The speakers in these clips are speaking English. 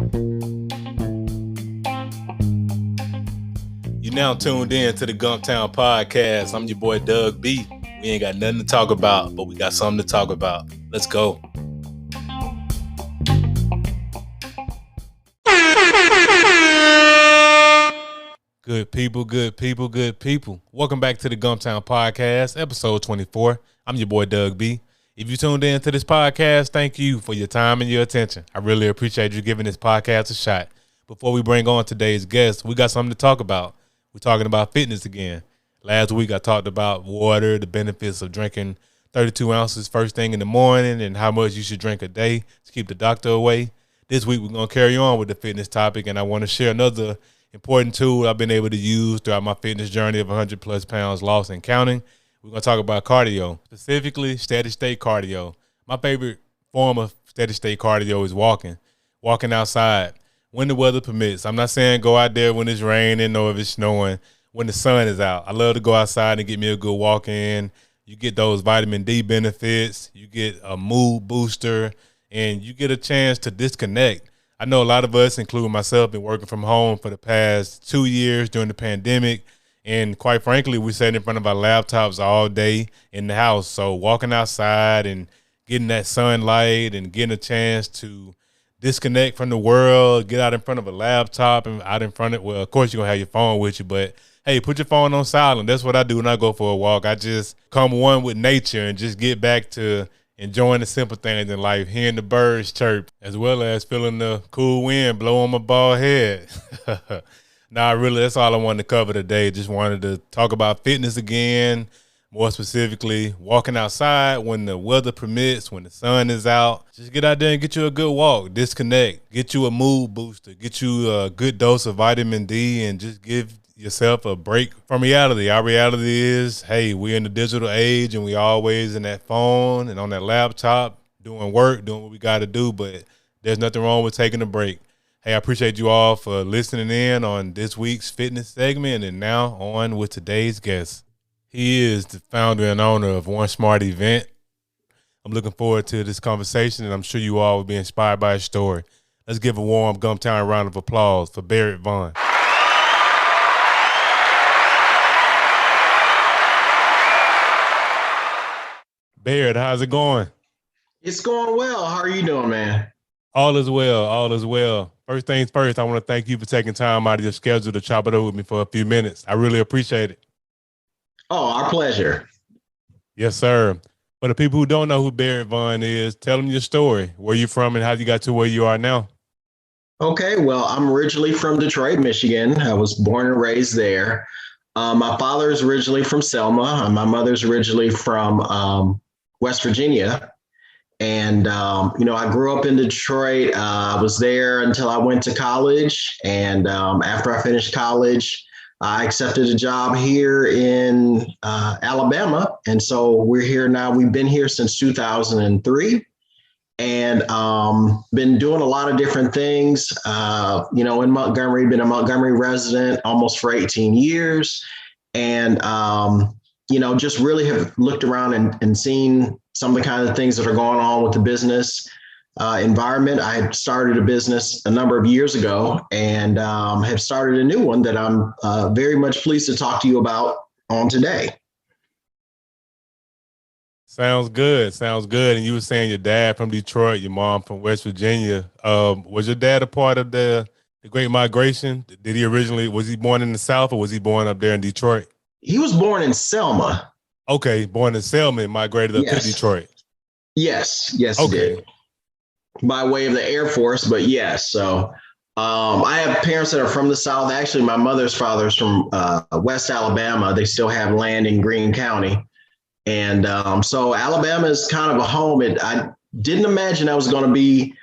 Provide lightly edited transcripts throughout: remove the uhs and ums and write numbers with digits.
You now tuned in to the Gumptown Podcast. I'm your boy Doug B. We ain't got nothing to talk about, but we got something to talk about. Let's go. Good people. Welcome back to the Gumptown Podcast, episode 24. I'm your boy Doug B. If you tuned in to this podcast, thank you for your time and your attention. I really appreciate you giving this podcast a shot. Before we bring on today's guest, we got something to talk about. We're talking about fitness again. Last week, I talked about water, the benefits of drinking 32 ounces first thing in the morning and how much you should drink a day to keep the doctor away. This week, we're going to carry on with the fitness topic, and I want to share another important tool I've been able to use throughout my fitness journey of 100-plus pounds lost and counting. We're going to talk about cardio, specifically steady-state cardio. My favorite form of steady-state cardio is walking outside. When the weather permits. I'm not saying go out there when it's raining or if it's snowing, when the sun is out. I love to go outside and get me a good walk in. You get those vitamin D benefits. You get a mood booster, and you get a chance to disconnect. I know a lot of us, including myself, been working from home for the past 2 years during the pandemic. And quite frankly, we sat in front of our laptops all day in the house. So walking outside and getting that sunlight and getting a chance to disconnect from the world, get out in front of a laptop and out in front of, well, of course you're going to have your phone with you, but hey, put your phone on silent. That's what I do when I go for a walk. I just come one with nature and just get back to enjoying the simple things in life, hearing the birds chirp, as well as feeling the cool wind blow on my bald head. Nah, really, that's all I wanted to cover today. Just wanted to talk about fitness again, more specifically, walking outside when the weather permits, when the sun is out. Just get out there and get you a good walk, disconnect, get you a mood booster, get you a good dose of vitamin D, and just give yourself a break from reality. Our reality is, hey, we're in the digital age and we always in that phone and on that laptop doing work, doing what we got to do, but there's nothing wrong with taking a break. Hey, I appreciate you all for listening in on this week's fitness segment, and now on with today's guest. He is the founder and owner of One Smart Event. I'm looking forward to this conversation, and I'm sure you all will be inspired by his story. Let's give a warm Gumptown round of applause for Barrett Vaughan. Barrett, how's it going? It's going well. How are you doing, man? All is well. All is well. First things first, I want to thank you for taking time out of your schedule to chop it up with me for a few minutes. I really appreciate it. Oh, our pleasure. Yes, sir. For the people who don't know who Barrett Vaughan is, tell them your story. Where you from and how you got to where you are now. Okay, well, I'm originally from Detroit, Michigan. I was born and raised there. My father is originally from Selma, and my mother's originally from West Virginia. And, I grew up in Detroit. I was there until I went to college. And after I finished college, I accepted a job here in Alabama. And so we're here now. We've been here since 2003 and been doing a lot of different things, in Montgomery, been a Montgomery resident almost for 18 years. And, just really have looked around and seen some of the kind of things that are going on with the business environment. I had started a business a number of years ago and have started a new one that I'm very much pleased to talk to you about on today. Sounds good. And you were saying your dad from Detroit, your mom from West Virginia. Was your dad a part of the Great Migration? Was he born in the South or was he born up there in Detroit? He was born in Selma. Okay, born in Selma and migrated up to Detroit. Yes, okay. He did. By way of the Air Force, but yes. So I have parents that are from the South. Actually, my mother's father's from West Alabama. They still have land in Greene County. And so Alabama is kind of a home. I didn't imagine I was going to be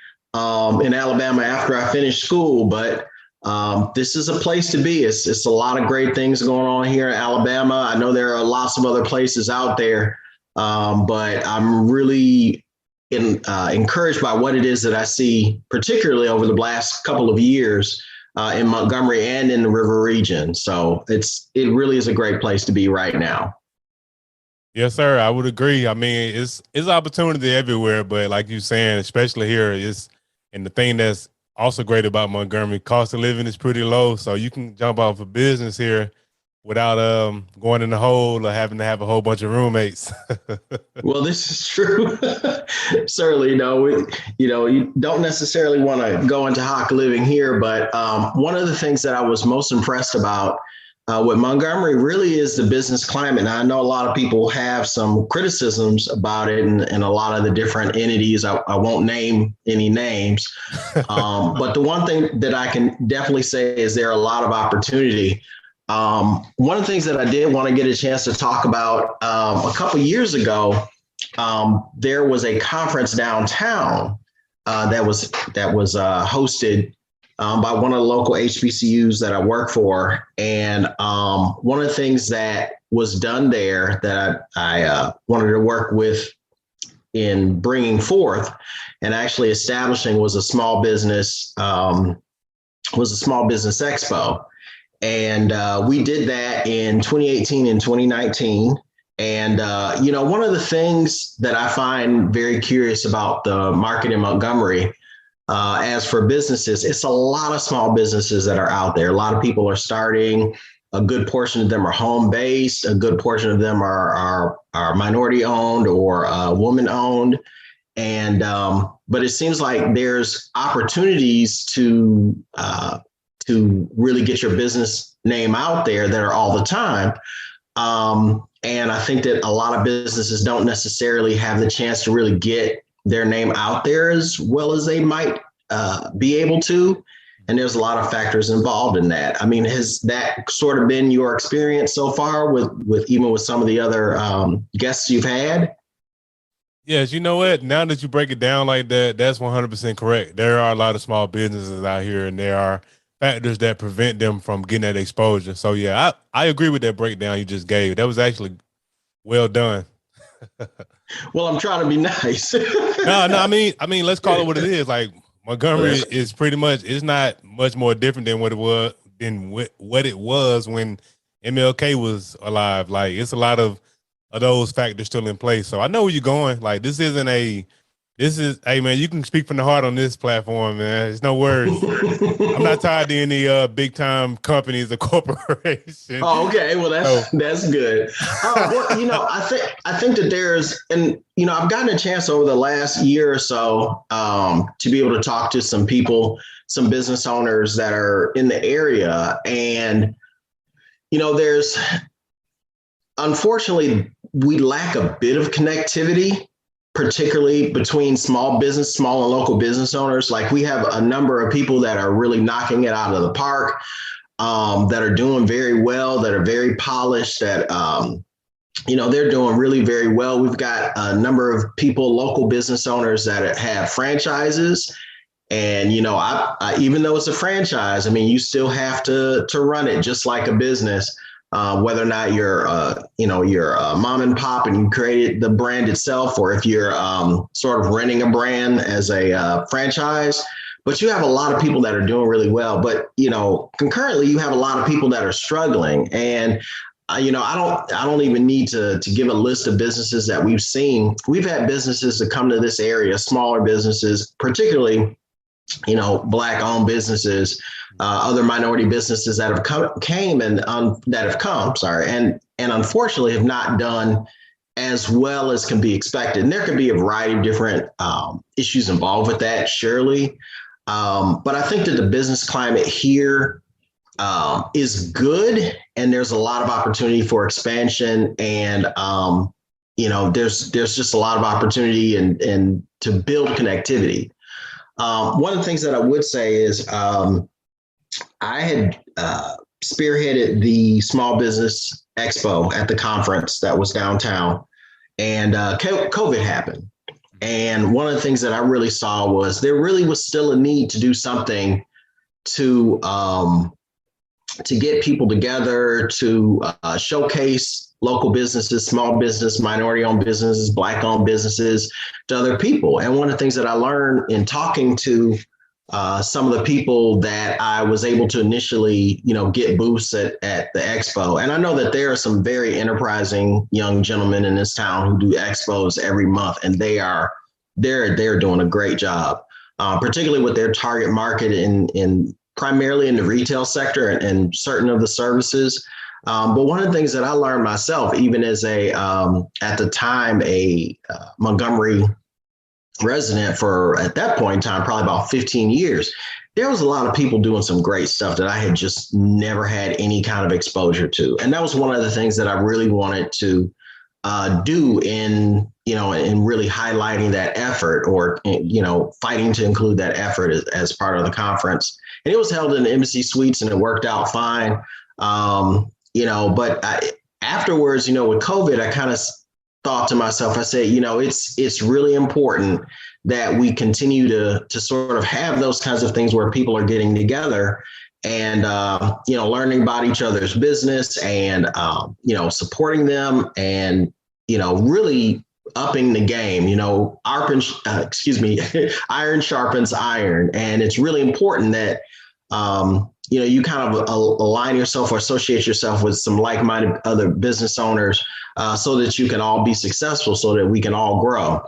in Alabama after I finished school, but this is a place to be. It's a lot of great things going on here in Alabama. I know there are lots of other places out there, but I'm really encouraged by what it is that I see, particularly over the last couple of years in Montgomery and in the River region. So it really is a great place to be right now. Yes, sir. I would agree. I mean, it's opportunity everywhere, but like you're saying, especially here, and the thing that's also great about Montgomery. Cost of living is pretty low, so you can jump off a business here without going in the hole or having to have a whole bunch of roommates. Well, this is true. Certainly, you don't necessarily want to go into hawk living here, but one of the things that I was most impressed about with Montgomery really is the business climate. And I know a lot of people have some criticisms about it and a lot of the different entities. I won't name any names, but the one thing that I can definitely say is there are a lot of opportunity. One of the things that I did want to get a chance to talk about a couple years ago, there was a conference downtown that was hosted by one of the local HBCUs that I work for, and one of the things that was done there that I wanted to work with in bringing forth and actually establishing was a small business expo. And we did that in 2018 and 2019. And, one of the things that I find very curious about the market in Montgomery, as for businesses, it's a lot of small businesses that are out there. A lot of people are starting. A good portion of them are home based. A good portion of them are minority owned or woman owned. And but it seems like there's opportunities to really get your business name out there that are all the time. And I think that a lot of businesses don't necessarily have the chance to really get their name out there as well as they might be able to. And there's a lot of factors involved in that. I mean, has that sort of been your experience so far with even with some of the other guests you've had? Yes, you know what? Now that you break it down like that, that's 100% correct. There are a lot of small businesses out here, and there are factors that prevent them from getting that exposure. So yeah, I agree with that breakdown you just gave. That was actually well done. Well, I'm trying to be nice. No, I mean, let's call it what it is. Like Montgomery is pretty much, it's not much more different than what it was when MLK was alive. Like it's a lot of those factors still in place. So I know where you're going. Like hey man, you can speak from the heart on this platform, man. It's no worries. I'm not tied to any big time companies or corporations. Oh, okay. Well, that's good. I think that I've gotten a chance over the last year or so to be able to talk to some people, some business owners that are in the area, and there's unfortunately we lack a bit of connectivity, particularly between small and local business owners. Like we have a number of people that are really knocking it out of the park, that are doing very well, that are very polished, that, they're doing really very well. We've got a number of people, local business owners that have franchises. And, even though it's a franchise, I mean, you still have to run it just like a business. Whether or not you're a mom and pop and you created the brand itself, or if you're sort of renting a brand as a franchise, but you have a lot of people that are doing really well. But, concurrently, you have a lot of people that are struggling. And, I don't even need to give a list of businesses that we've seen. We've had businesses that come to this area, smaller businesses, particularly, Black owned businesses, other minority businesses that have come and unfortunately have not done as well as can be expected. And there could be a variety of different issues involved with that, surely. But I think that the business climate here is good, and there's a lot of opportunity for expansion, and there's just a lot of opportunity and to build connectivity. One of the things that I would say is I had spearheaded the small business expo at the conference that was downtown, and COVID happened. And one of the things that I really saw was there really was still a need to do something to get people together, to showcase local businesses, small business, minority owned businesses, Black owned businesses to other people. And one of the things that I learned in talking to some of the people that I was able to initially, get booths at the expo. And I know that there are some very enterprising young gentlemen in this town who do expos every month, and they're doing a great job. particularly with their target market in primarily in the retail sector and certain of the services. But one of the things that I learned myself, even as at the time, a Montgomery resident for, at that point in time, probably about 15 years, there was a lot of people doing some great stuff that I had just never had any kind of exposure to. And that was one of the things that I really wanted to do in really highlighting that effort, or, fighting to include that effort as part of the conference. And it was held in the Embassy Suites, and it worked out fine. But afterwards, with COVID, I kind of thought to myself, I said, it's really important that we continue to sort of have those kinds of things where people are getting together and, learning about each other's business and, supporting them and, really upping the game. Iron sharpens iron. And it's really important that, you kind of align yourself or associate yourself with some like-minded other business owners so that you can all be successful, so that we can all grow.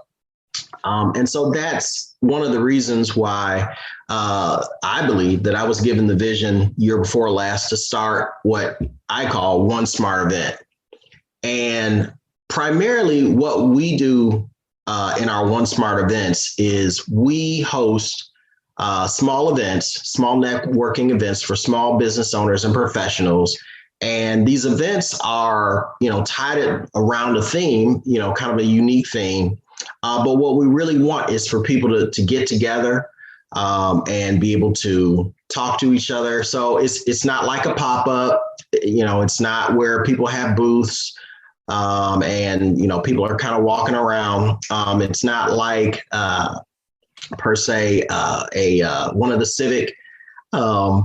And so that's one of the reasons why I believe that I was given the vision year before last to start what I call One Smart Event. And primarily what we do in our One Smart Events is we host small events, small networking events for small business owners and professionals. And these events are, tied around a theme, kind of a unique theme. But what we really want is for people to get together and be able to talk to each other. So it's not like a pop-up, it's not where people have booths and, people are kind of walking around. It's not like per se one of the civic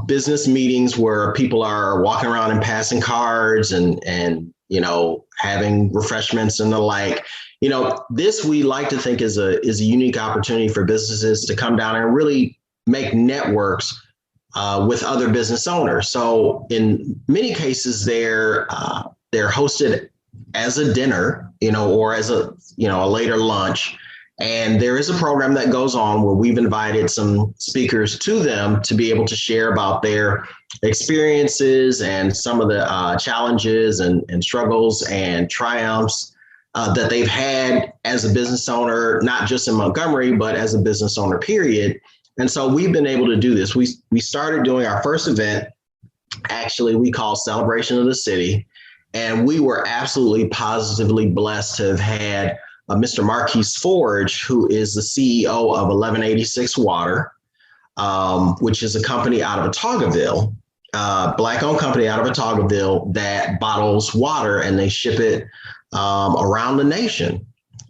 business meetings where people are walking around and passing cards and having refreshments and the like. This we like to think is a unique opportunity for businesses to come down and really make networks with other business owners. So in many cases, they're hosted as a dinner, or as a later lunch. And there is a program that goes on where we've invited some speakers to them to be able to share about their experiences and some of the challenges and struggles and triumphs that they've had as a business owner, not just in Montgomery, but as a business owner, period. And so we've been able to do this. We started doing our first event, actually, we call Celebration of the City. And we were absolutely positively blessed to have had Mr. Marquise Forge, who is the CEO of 1186 Water, which is a company out of Ottauqueville, Black-owned company out of Ottauqueville that bottles water, and they ship it around the nation.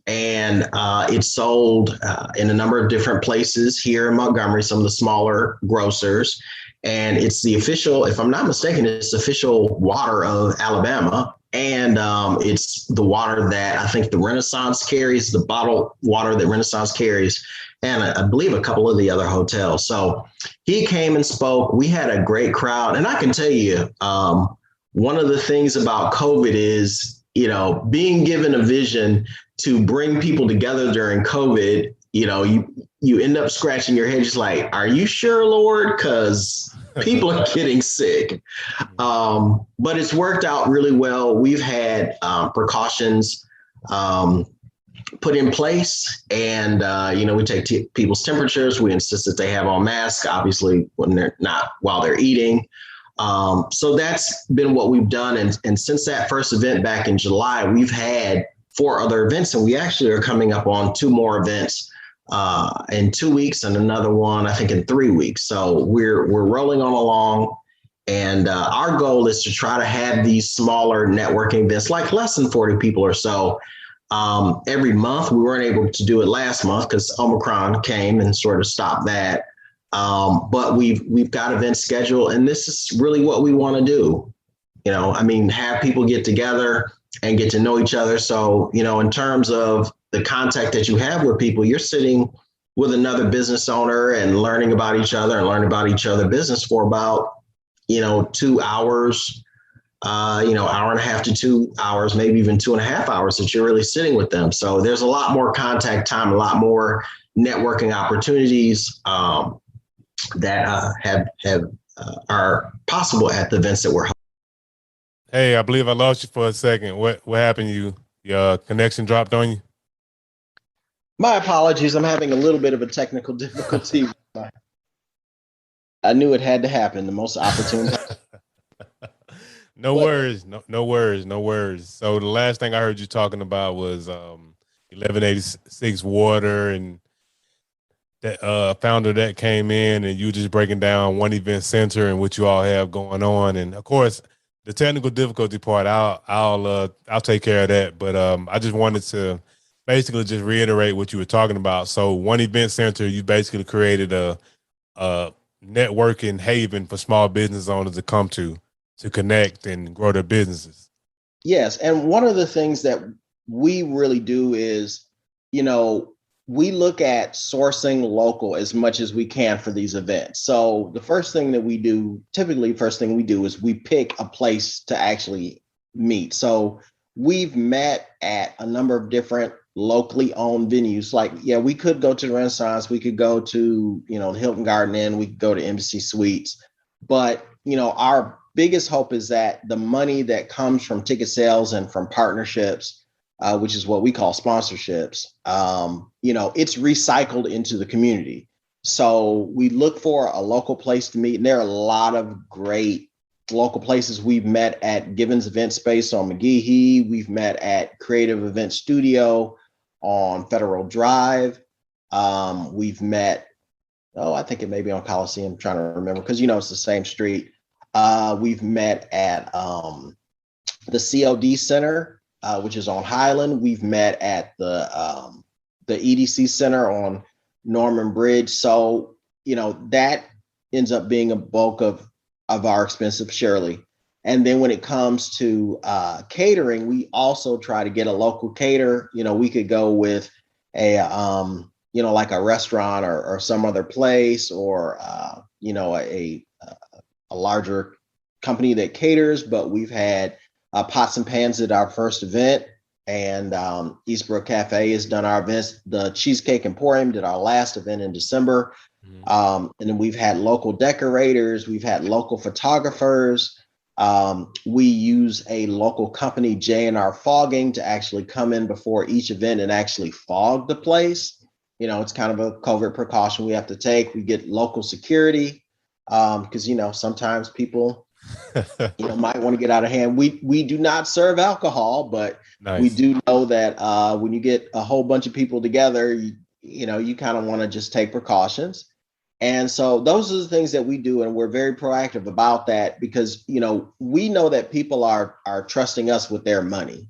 And it's sold in a number of different places here in Montgomery, some of the smaller grocers. And it's the official, if I'm not mistaken, it's the official water of Alabama. And it's the water that I think the Renaissance carries, the bottled water that Renaissance carries, and I believe a couple of the other hotels. So he came and spoke. We had a great crowd. And I can tell you, one of the things about COVID is, being given a vision to bring people together during COVID, you end up scratching your head just like, are you sure, Lord? Because people are getting sick. But it's worked out really well. We've had precautions put in place, and we take people's temperatures. We insist that they have on masks, obviously, when they're not, while they're eating. So that's been what we've done. And since that first event back in July, we've had 4 other events, and we actually are coming up on 2 more events in 2 weeks, and another one, I think, in 3 weeks. So we're rolling on along. And our goal is to try to have these smaller networking events, like less than 40 people or so, every month. We weren't able to do it last month because Omicron came and sort of stopped that. But we've got events scheduled, and this is really what we want to do. Have people get together and get to know each other. So, in terms of the contact that you have with people, you're sitting with another business owner and learning about each other and learning about each other's business for about 2 hours, hour and a half to 2 hours, maybe even 2.5 hours that you're really sitting with them. So there's a lot more contact time, a lot more networking opportunities that have are possible at the events that we're. Hey, I believe I lost you for a second. What happened? Your connection dropped on you? My apologies. I'm having a little bit of a technical difficulty. I knew it had to happen. The most opportune time. No But worries. No worries. No worries. So the last thing I heard you talking about was 1186 water and that founder that came in, and you just breaking down One Event Center and what you all have going on. And of course, the technical difficulty part, I'll take care of that. But I just wanted to basically just reiterate what you were talking about. So One Event Center, you basically created a networking haven for small business owners to come to connect and grow their businesses. yes, and one of the things that we really do is, you know, we look at sourcing local as much as we can for these events. So the first thing that we do, typically first thing we do is we pick a place to actually meet. So we've met at a number of different locally owned venues. Like, yeah, we could go to the Renaissance, we could go to, the Hilton Garden Inn, we could go to Embassy Suites, but our biggest hope is that the money that comes from ticket sales and from partnerships, which is what we call sponsorships, it's recycled into the community. So we look for a local place to meet. And there are a lot of great local places. We've met at Givens Event Space on McGehee. We've met at Creative Event Studio on Federal Drive. We've met, I think it may be on Coliseum. I'm trying to remember because, it's the same street. We've met at the COD Center, which is on Highland. We've met at the EDC Center on Norman Bridge. So, that ends up being a bulk of our expenses, surely. And then when it comes to catering, we also try to get a local caterer. We could go with a, like a restaurant or some other place or, a larger company that caters, but we've had Pots and Pans at our first event, and Eastbrook Cafe has done our events. The Cheesecake Emporium did our last event in December. And then we've had local decorators, we've had local photographers. We use a local company, J&R Fogging, to actually come in before each event and actually fog the place. It's kind of a covert precaution we have to take. We get local security because sometimes people might want to get out of hand. We do not serve alcohol, but nice. We do know that when you get a whole bunch of people together, you kind of want to just take precautions. And so those are the things that we do, and we're very proactive about that because we know that people are trusting us with their money.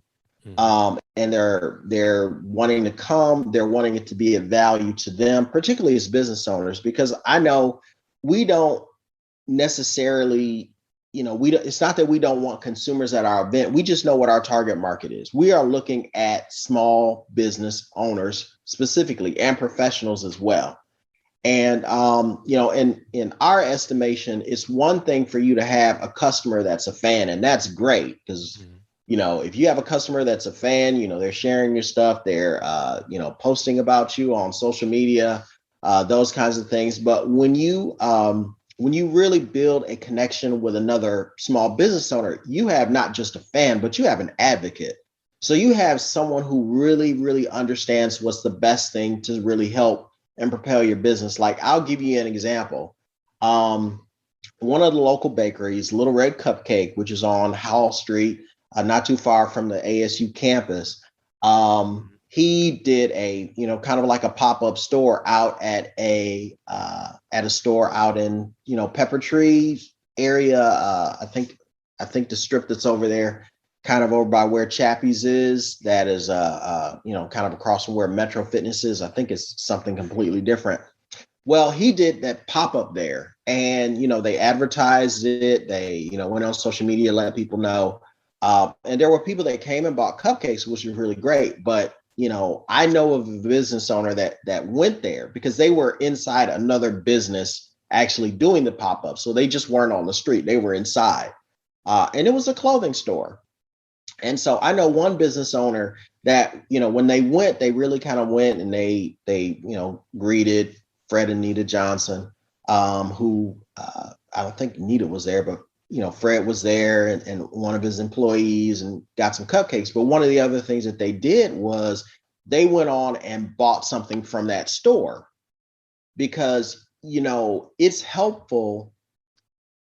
And they're wanting to come, they're wanting it to be of value to them, particularly as business owners, because I know we don't necessarily, it's not that we don't want consumers at our event. We just know what our target market is. We are looking at small business owners specifically and professionals as well. And, in our estimation, it's one thing for you to have a customer that's a fan, and that's great because if you have a customer that's a fan, they're sharing your stuff, they're, posting about you on social media, those kinds of things. But when you really build a connection with another small business owner, you have not just a fan, but you have an advocate. So you have someone who really, really understands what's the best thing to really help and propel your business. Like, I'll give you an example. One of the local bakeries, Little Red Cupcake, which is on Howell Street, not too far from the ASU campus. He did a, kind of like a pop-up store out at a store out in, Pepper Tree area. I think the strip that's over there, kind of over by where Chappie's is, that is, kind of across from where Metro Fitness is. I think it's something completely different. Well, he did that pop-up there, and, they advertised it. They, went on social media, let people know. And there were people that came and bought cupcakes, which was really great. But, I know of a business owner that went there because they were inside another business actually doing the pop-up. So they just weren't on the street. They were inside. And it was a clothing store. And so I know one business owner that, when they went, they really kind of went and they greeted Fred and Nita Johnson, who I don't think Nita was there, but Fred was there and one of his employees, and got some cupcakes. But one of the other things that they did was they went on and bought something from that store, because it's helpful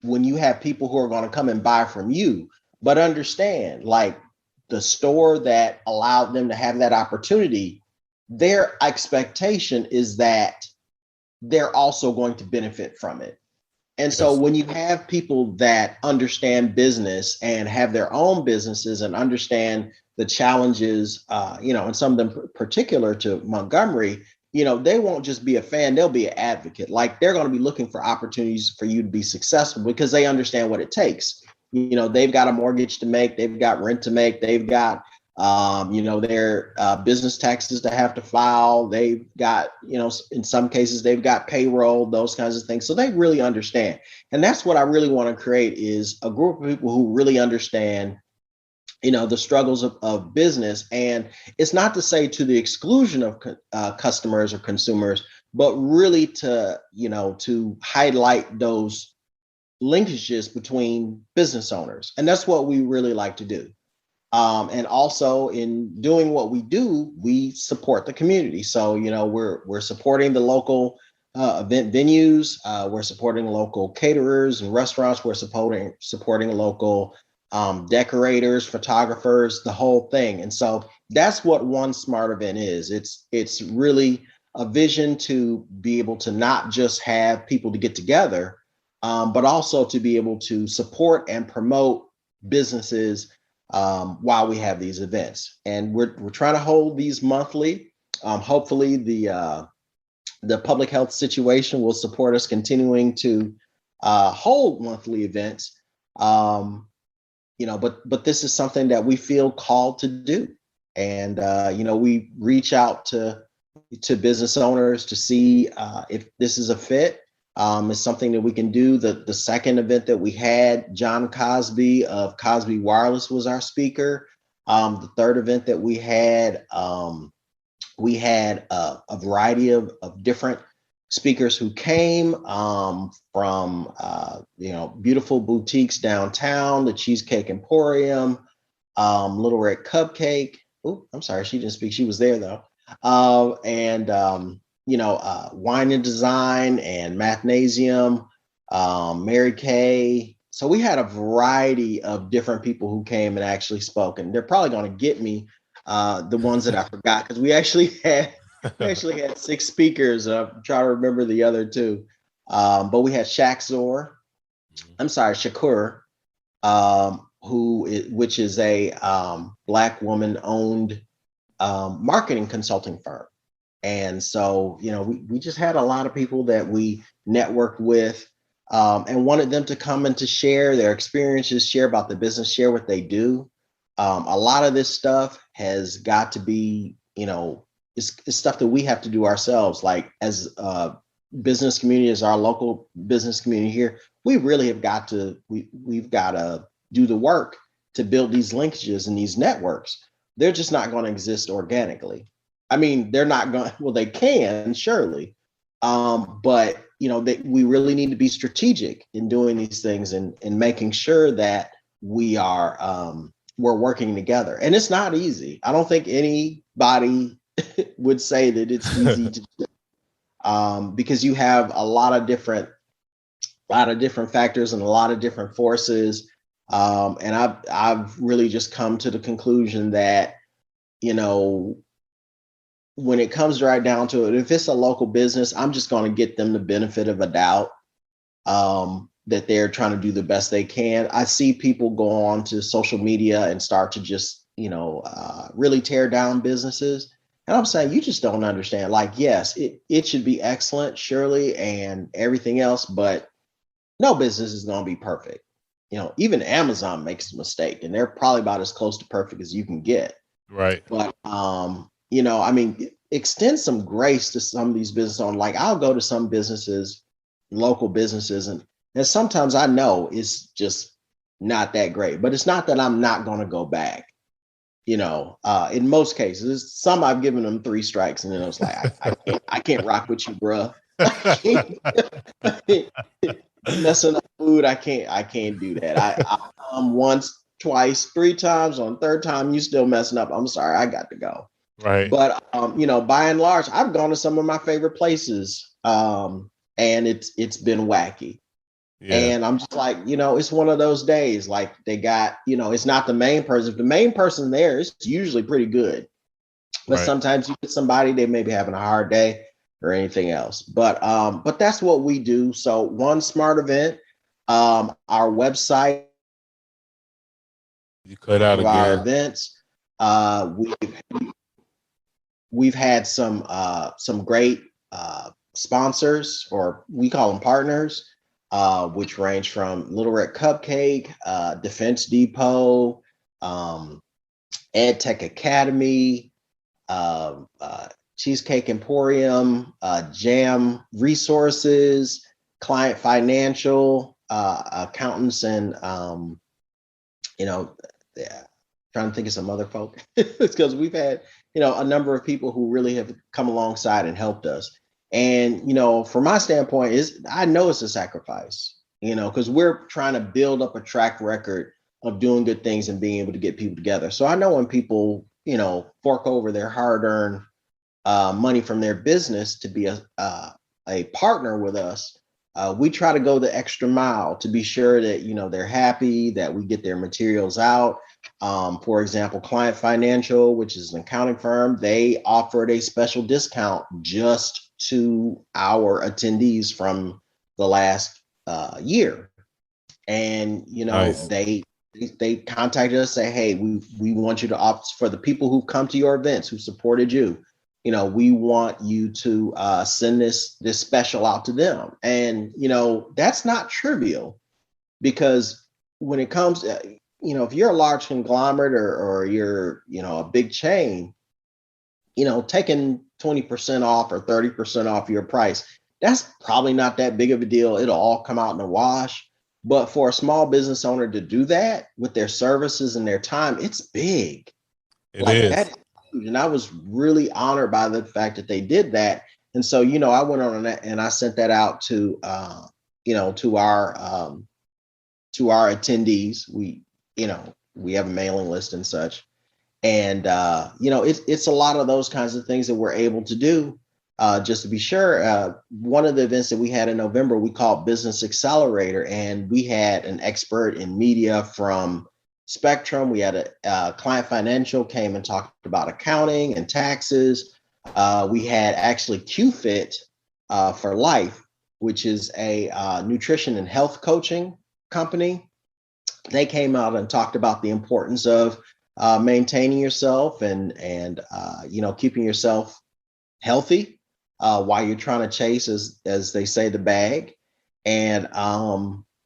when you have people who are going to come and buy from you, but understand, like, the store that allowed them to have that opportunity, their expectation is that they're also going to benefit from it. And so Yes. when you have people that understand business and have their own businesses and understand the challenges, and some of them particular to Montgomery, they won't just be a fan, they'll be an advocate. Like, they're going to be looking for opportunities for you to be successful, because they understand what it takes. They've got a mortgage to make, they've got rent to make, they've got their business taxes to have to file. They've got, in some cases, they've got payroll, those kinds of things. So they really understand. And that's what I really want to create, is a group of people who really understand, the struggles of business. And it's not to say to the exclusion of customers or consumers, but really to highlight those linkages between business owners. And that's what we really like to do. And also, in doing what we do, we support the community. So, we're supporting the local event venues. We're supporting local caterers and restaurants. We're supporting local decorators, photographers, the whole thing. And so that's what One Smart Event is. It's really a vision to be able to not just have people to get together, but also to be able to support and promote businesses while we have these events. And we're trying to hold these monthly. Hopefully the public health situation will support us continuing to hold monthly events. But this is something that we feel called to do. And we reach out to business owners to see if this is a fit. It's something that we can do. The second event that we had, John Cosby of Cosby Wireless was our speaker. The third event that we had a variety of different speakers who came from beautiful boutiques downtown, the Cheesecake Emporium, Little Red Cupcake. Oh, I'm sorry, she didn't speak. She was there though. Wine and Design and Mathnasium, Mary Kay. So we had a variety of different people who came and actually spoke, and they're probably going to get me the ones that I forgot, because we actually had 6 speakers. Try to remember the other 2, but we had Shakur, which is a Black woman owned marketing consulting firm. And so, we just had a lot of people that we networked with, and wanted them to come and to share their experiences, share about the business, share what they do. A lot of this stuff has got to be, it's stuff that we have to do ourselves. Like, as a business community, as our local business community here, we really have got to, we've got to do the work to build these linkages and these networks. They're just not going to exist organically. I mean, they're not going, well, they can, surely. But, we really need to be strategic in doing these things and making sure that we are, we're working together. And it's not easy. I don't think anybody would say that it's easy to do, because you have a lot of different factors and a lot of different forces. And I've really just come to the conclusion that, when it comes right down to it, if it's a local business, I'm just going to get them the benefit of a doubt, that they're trying to do the best they can. I see people go on to social media and start to just, really tear down businesses. And I'm saying, you just don't understand. Like, yes, it should be excellent, surely, and everything else, but no business is going to be perfect. Even Amazon makes a mistake, and they're probably about as close to perfect as you can get. Right. But extend some grace to some of these businesses. Like, I'll go to some businesses, local businesses, and sometimes I know it's just not that great. But it's not that I'm not going to go back. in most cases. Some I've given them 3 strikes, and then I was like, I can't rock with you, bruh. I can't, messing up food. I can't do that. I once, twice, 3 times. On third time, you still messing up. I'm sorry, I got to go. Right. But by and large, I've gone to some of my favorite places, and it's been wacky. Yeah. And I'm just like, it's one of those days. Like they got, it's not the main person. If the main person there, it's usually pretty good. But Right. sometimes you get somebody, they may be having a hard day or anything else. But that's what we do. So one smart event, our website, You cut out of our again. events. We've had some great sponsors, or we call them partners, which range from Little Red Cupcake, Defense Depot, um, EdTech Academy, uh, uh, Cheesecake Emporium, Jam Resources, Client Financial, accountants, and yeah, trying to think of some other folk. It's because we've had a number of people who really have come alongside and helped us. And from my standpoint, is I know it's a sacrifice, because we're trying to build up a track record of doing good things and being able to get people together. So I know when people fork over their hard-earned money from their business to be a partner with us, we try to go the extra mile to be sure that they're happy, that we get their materials out. For example, Client Financial, which is an accounting firm, they offered a special discount just to our attendees from the last year, and Nice. they contacted us, say, hey, we want you to opt for the people who've come to your events, who supported you. We want you to send this special out to them. And that's not trivial, because when it comes to, if you're a large conglomerate, or you're a big chain, taking 20% off or 30% off your price, that's probably not that big of a deal. It'll all come out in the wash. But for a small business owner to do that with their services and their time, it's big. It Like that is. is huge. And I was really honored by the fact that they did that. And so, I went on that and I sent that out to to our attendees. We have a mailing list and such. And it's a lot of those kinds of things that we're able to do. Just to be sure, one of the events that we had in November, we called Business Accelerator, and we had an expert in media from Spectrum. We had a Client Financial came and talked about accounting and taxes. We had actually QFit for Life, which is a nutrition and health coaching company. They came out and talked about the importance of maintaining yourself and keeping yourself healthy while you're trying to chase, as they say, the bag. And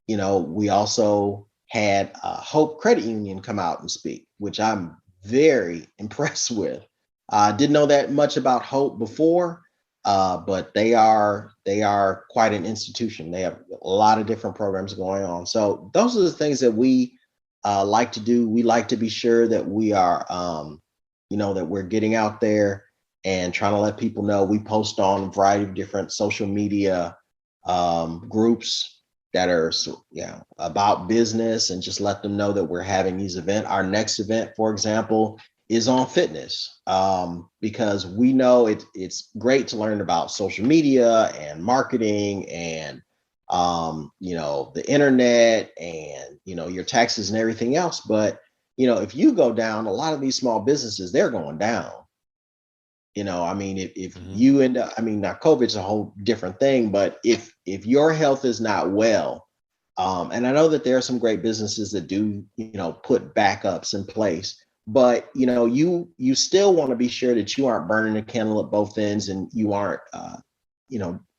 we also had Hope Credit Union come out and speak, which I'm very impressed with. I didn't know that much about Hope before, but they are quite an institution. They have a lot of different programs going on. So those are the things that we like to do. We like to be sure that we are, that we're getting out there and trying to let people know. We post on a variety of different social media groups that are about business, and just let them know that we're having these events. Our next event, for example, is on fitness, because we know it's great to learn about social media and marketing and the internet and your taxes and everything else. But if you go down, a lot of these small businesses, they're going down. I mean, if you end up, I mean, now COVID's a whole different thing, but if your health is not well, and I know that there are some great businesses that do, put backups in place, but you still want to be sure that you aren't burning the candle at both ends, and you aren't,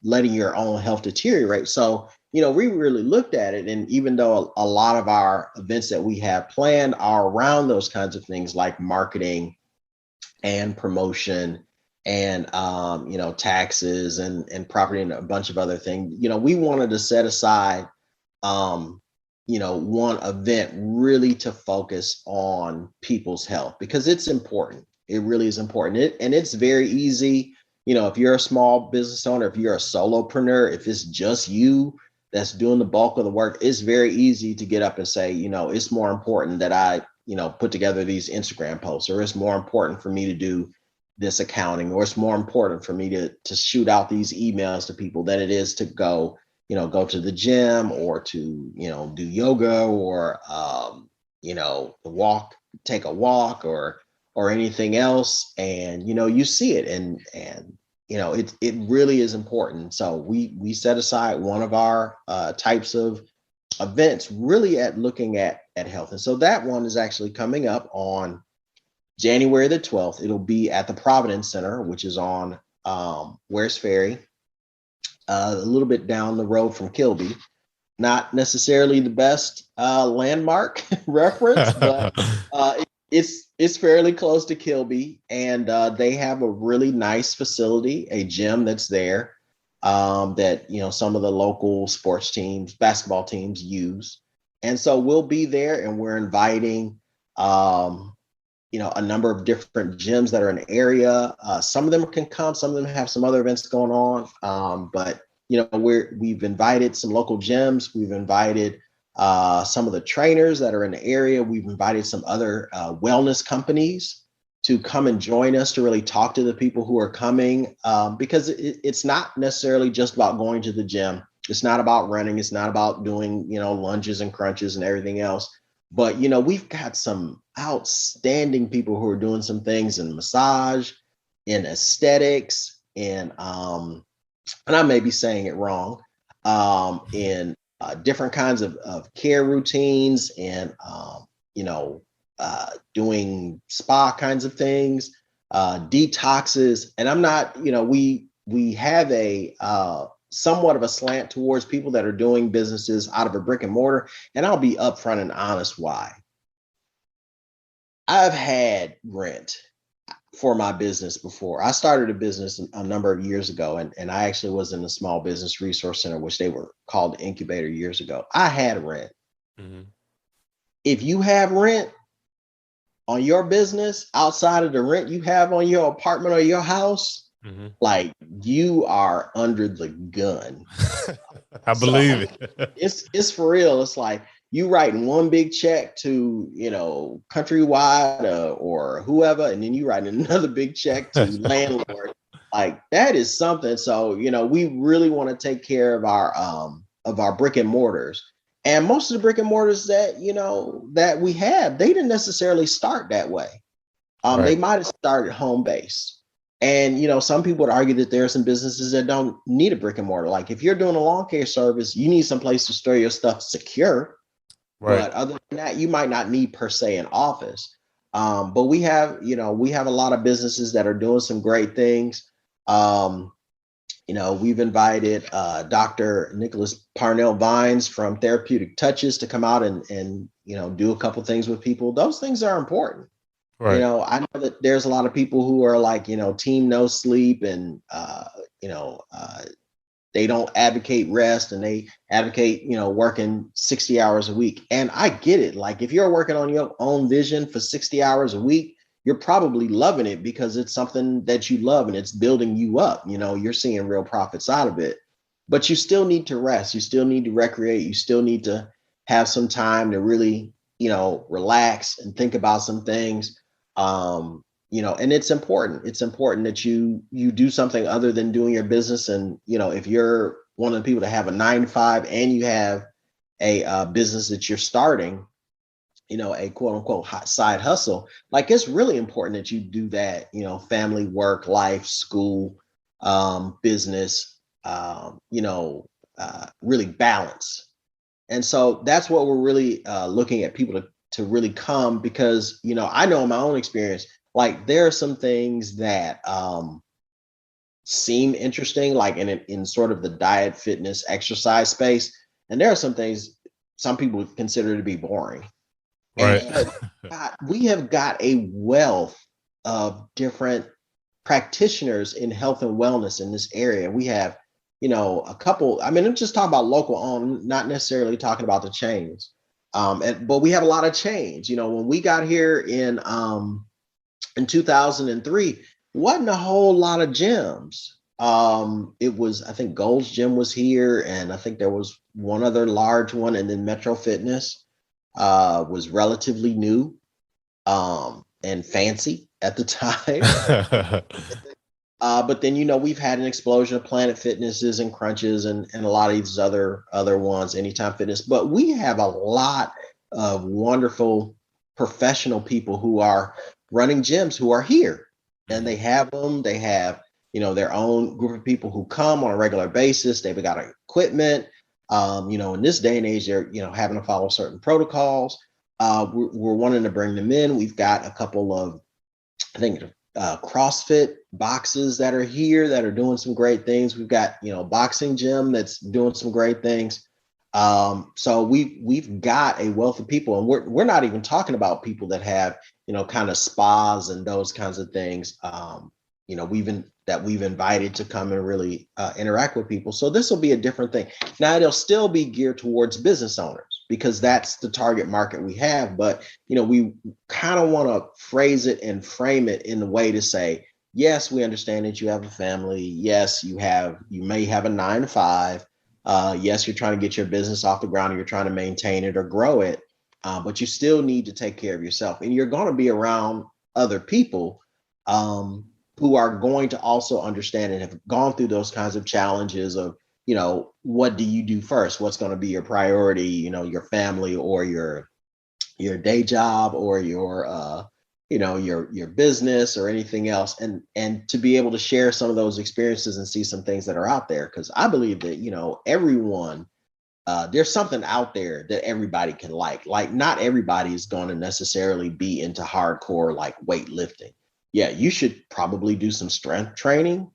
letting your own health deteriorate. So, we really looked at it, and even though a lot of our events that we have planned are around those kinds of things, like marketing and promotion and taxes and property and a bunch of other things, we wanted to set aside one event really to focus on people's health because it's important. It really is important. And it's very easy, if you're a small business owner, if you're a solopreneur, if it's just you that's doing the bulk of the work, it's very easy to get up and say, it's more important that I, put together these Instagram posts, or it's more important for me to do this accounting, or it's more important for me to shoot out these emails to people than it is to go to the gym or to, do yoga or, take a walk or anything else. And, you see it and, it really is important. So we set aside one of our types of events really at looking at health. And so that one is actually coming up on January the 12th. It'll be at the Providence Center, which is on Wares Ferry, a little bit down the road from Kilby. Not necessarily the best landmark reference, but it's fairly close to Kilby, and they have a really nice facility, a gym that's there that some of the local sports teams, basketball teams use, and so we'll be there, and we're inviting a number of different gyms that are in the area. Some of them can come, some of them have some other events going on, but we've invited some local gyms. We've invited some of the trainers that are in the area. We've invited some other wellness companies to come and join us to really talk to the people who are coming, because it's not necessarily just about going to the gym. It's not about running. It's not about doing, lunges and crunches and everything else. But, we've got some outstanding people who are doing some things in massage, in aesthetics, and I may be saying it wrong, in different kinds of care routines and, doing spa kinds of things, detoxes. And I'm not, we have a somewhat of a slant towards people that are doing businesses out of a brick and mortar. And I'll be upfront and honest why. I've had rent for my business before. I started a business a number of years ago, and I actually was in a small business resource center, which they were called Incubator years ago. I had rent. Mm-hmm. If you have rent on your business outside of the rent you have on your apartment or your house, mm-hmm. like you are under the gun. I believe it. It's for real. It's like you writing one big check to, Countrywide or whoever, and then you writing another big check to landlord. Like that is something. So, we really want to take care of our brick and mortars. And most of the brick and mortars that, that we have, they didn't necessarily start that way. Right. They might have started home based. And, some people would argue that there are some businesses that don't need a brick and mortar. Like if you're doing a lawn care service, you need some place to store your stuff secure. Right. But other than that, you might not need per se an office. But we have a lot of businesses that are doing some great things. We've invited Dr. Nicholas Parnell Vines from Therapeutic Touches to come out and do a couple things with people. Those things are important. Right. I know that there's a lot of people who are like, team no sleep and, they don't advocate rest and they advocate, working 60 hours a week. And I get it. Like if you're working on your own vision for 60 hours a week, you're probably loving it because it's something that you love and it's building you up. You're seeing real profits out of it, but you still need to rest. You still need to recreate. You still need to have some time to really, relax and think about some things. And it's important. It's important that you do something other than doing your business. And, if you're one of the people that have a 9-to-5 and you have a business that you're starting, a quote unquote side hustle, like it's really important that you do that, family, work, life, school, business, really balance. And so that's what we're really looking at people to really come because, I know in my own experience, like there are some things that seem interesting, like in sort of the diet, fitness, exercise space. And there are some things some people consider to be boring. Right. And we have got a wealth of different practitioners in health and wellness in this area. We have, a couple, I'm just talking about local owned, not necessarily talking about the chains. But we have a lot of change. When we got here in 2003, wasn't a whole lot of gyms. It was, I think Gold's Gym was here, and I think there was one other large one, and then Metro Fitness was relatively new and fancy at the time. But then, we've had an explosion of Planet Fitnesses and Crunches and a lot of these other ones, Anytime Fitness. But we have a lot of wonderful professional people who are running gyms who are here, and they have them. They have, their own group of people who come on a regular basis. They've got equipment. In this day and age, they're, having to follow certain protocols. We're wanting to bring them in. We've got a couple of, I think, CrossFit boxes that are here that are doing some great things. We've got, boxing gym that's doing some great things. So we've got a wealth of people, and we're not even talking about people that have, kind of spas and those kinds of things. We've invited to come and really interact with people. So this will be a different thing. Now it'll still be geared towards business owners because that's the target market we have. But, we kind of want to phrase it and frame it in the way to say, yes, we understand that you have a family. Yes, you may have a 9 to 5. Yes, you're trying to get your business off the ground, or you're trying to maintain it or grow it. But you still need to take care of yourself, and you're going to be around other people who are going to also understand and have gone through those kinds of challenges of, what do you do first? What's going to be your priority? Your family or your day job or your business or anything else, and to be able to share some of those experiences and see some things that are out there. Because I believe that, everyone, there's something out there that everybody can like not everybody is going to necessarily be into hardcore like weightlifting. Yeah, you should probably do some strength training.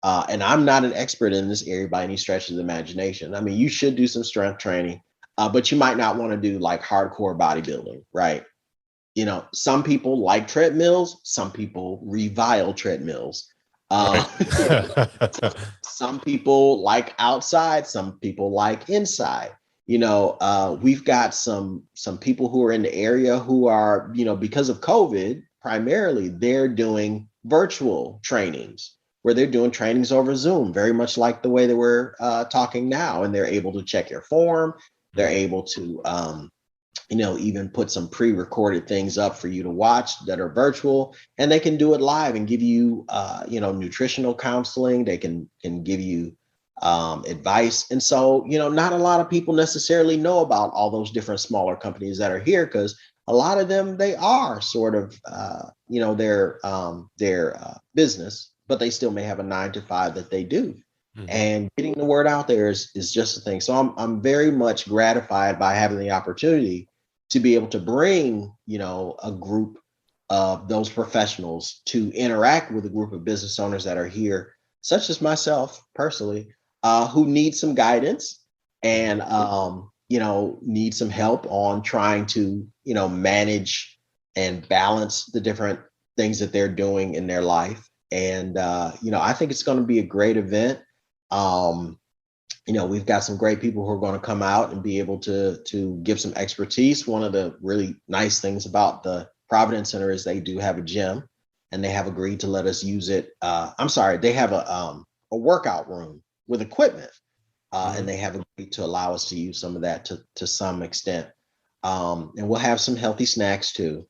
And I'm not an expert in this area by any stretch of the imagination. I mean, you should do some strength training, but you might not want to do like hardcore bodybuilding, right? Some people like treadmills, some people revile treadmills. Some people like outside, some people like inside. We've got some people who are in the area who are, because of COVID, primarily they're doing virtual trainings where they're doing trainings over Zoom, very much like the way that we're talking now. And they're able to check your form. They're able to, even put some pre-recorded things up for you to watch that are virtual, and they can do it live and give you, nutritional counseling. They can give you advice. And so, not a lot of people necessarily know about all those different smaller companies that are here, because a lot of them, they are sort of, their business, but they still may have a 9 to 5 that they do. Mm-hmm. And getting the word out there is just a thing. So I'm very much gratified by having the opportunity to be able to bring, a group of those professionals to interact with a group of business owners that are here, such as myself personally, who need some guidance and, need some help on trying to, manage and balance the different things that they're doing in their life. And, I think it's going to be a great event. We've got some great people who are going to come out and be able to give some expertise. One of the really nice things about the Providence Center is they do have a gym, and they have agreed to let us use it. They have a workout room with equipment, and they have agreed to allow us to use some of that to some extent. And we'll have some healthy snacks too.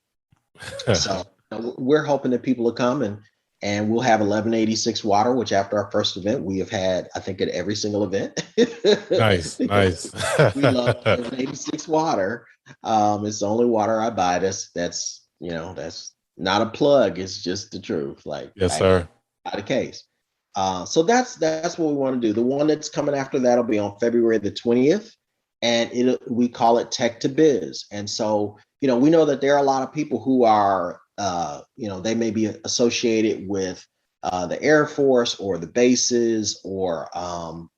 So we're hoping that people will come, and we'll have 1186 water, which after our first event, we have had, I think, at every single event. Nice. We love 1186 water. It's the only water I buy. That's not a plug. It's just the truth. Like, yes, sir. Not the case. So that's what we want to do. The one that's coming after that will be on February the 20th, and we call it Tech to Biz. And so, we know that there are a lot of people who are, they may be associated with the Air Force or the bases or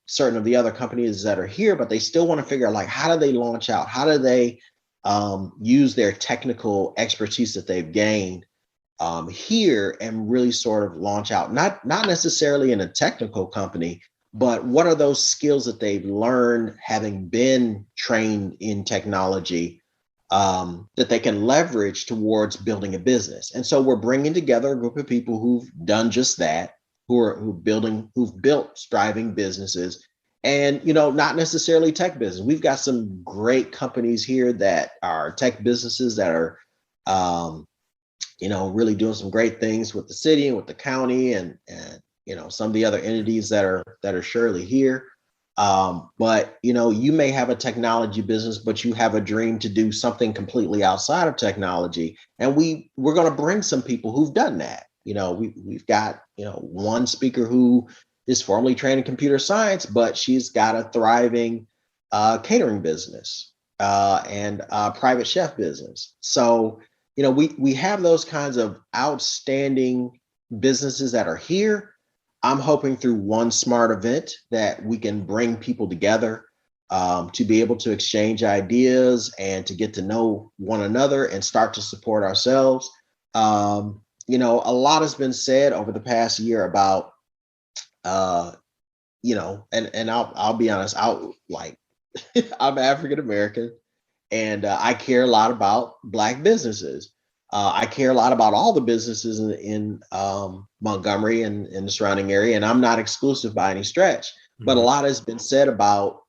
certain of the other companies that are here, but they still want to figure out, like, how do they launch out? How do they use their technical expertise that they've gained here and really sort of launch out, not necessarily in a technical company, But what are those skills that they've learned having been trained in technology that they can leverage towards building a business? And so we're bringing together a group of people who've done just that, who've built thriving businesses, and not necessarily tech business. We've got some great companies here that are tech businesses that are um, really doing some great things with the city and with the county, and some of the other entities that are surely here. But you may have a technology business, but you have a dream to do something completely outside of technology, and we're going to bring some people who've done that. We've got one speaker who is formally trained in computer science, but she's got a thriving catering business and private chef business. So we have those kinds of outstanding businesses that are here. I'm hoping through one smart event that we can bring people together to be able to exchange ideas and to get to know one another and start to support ourselves. A lot has been said over the past year about, and I'll be honest, I'm African American, and I care a lot about Black businesses. I care a lot about all the businesses in Montgomery and in the surrounding area, and I'm not exclusive by any stretch. But a lot has been said about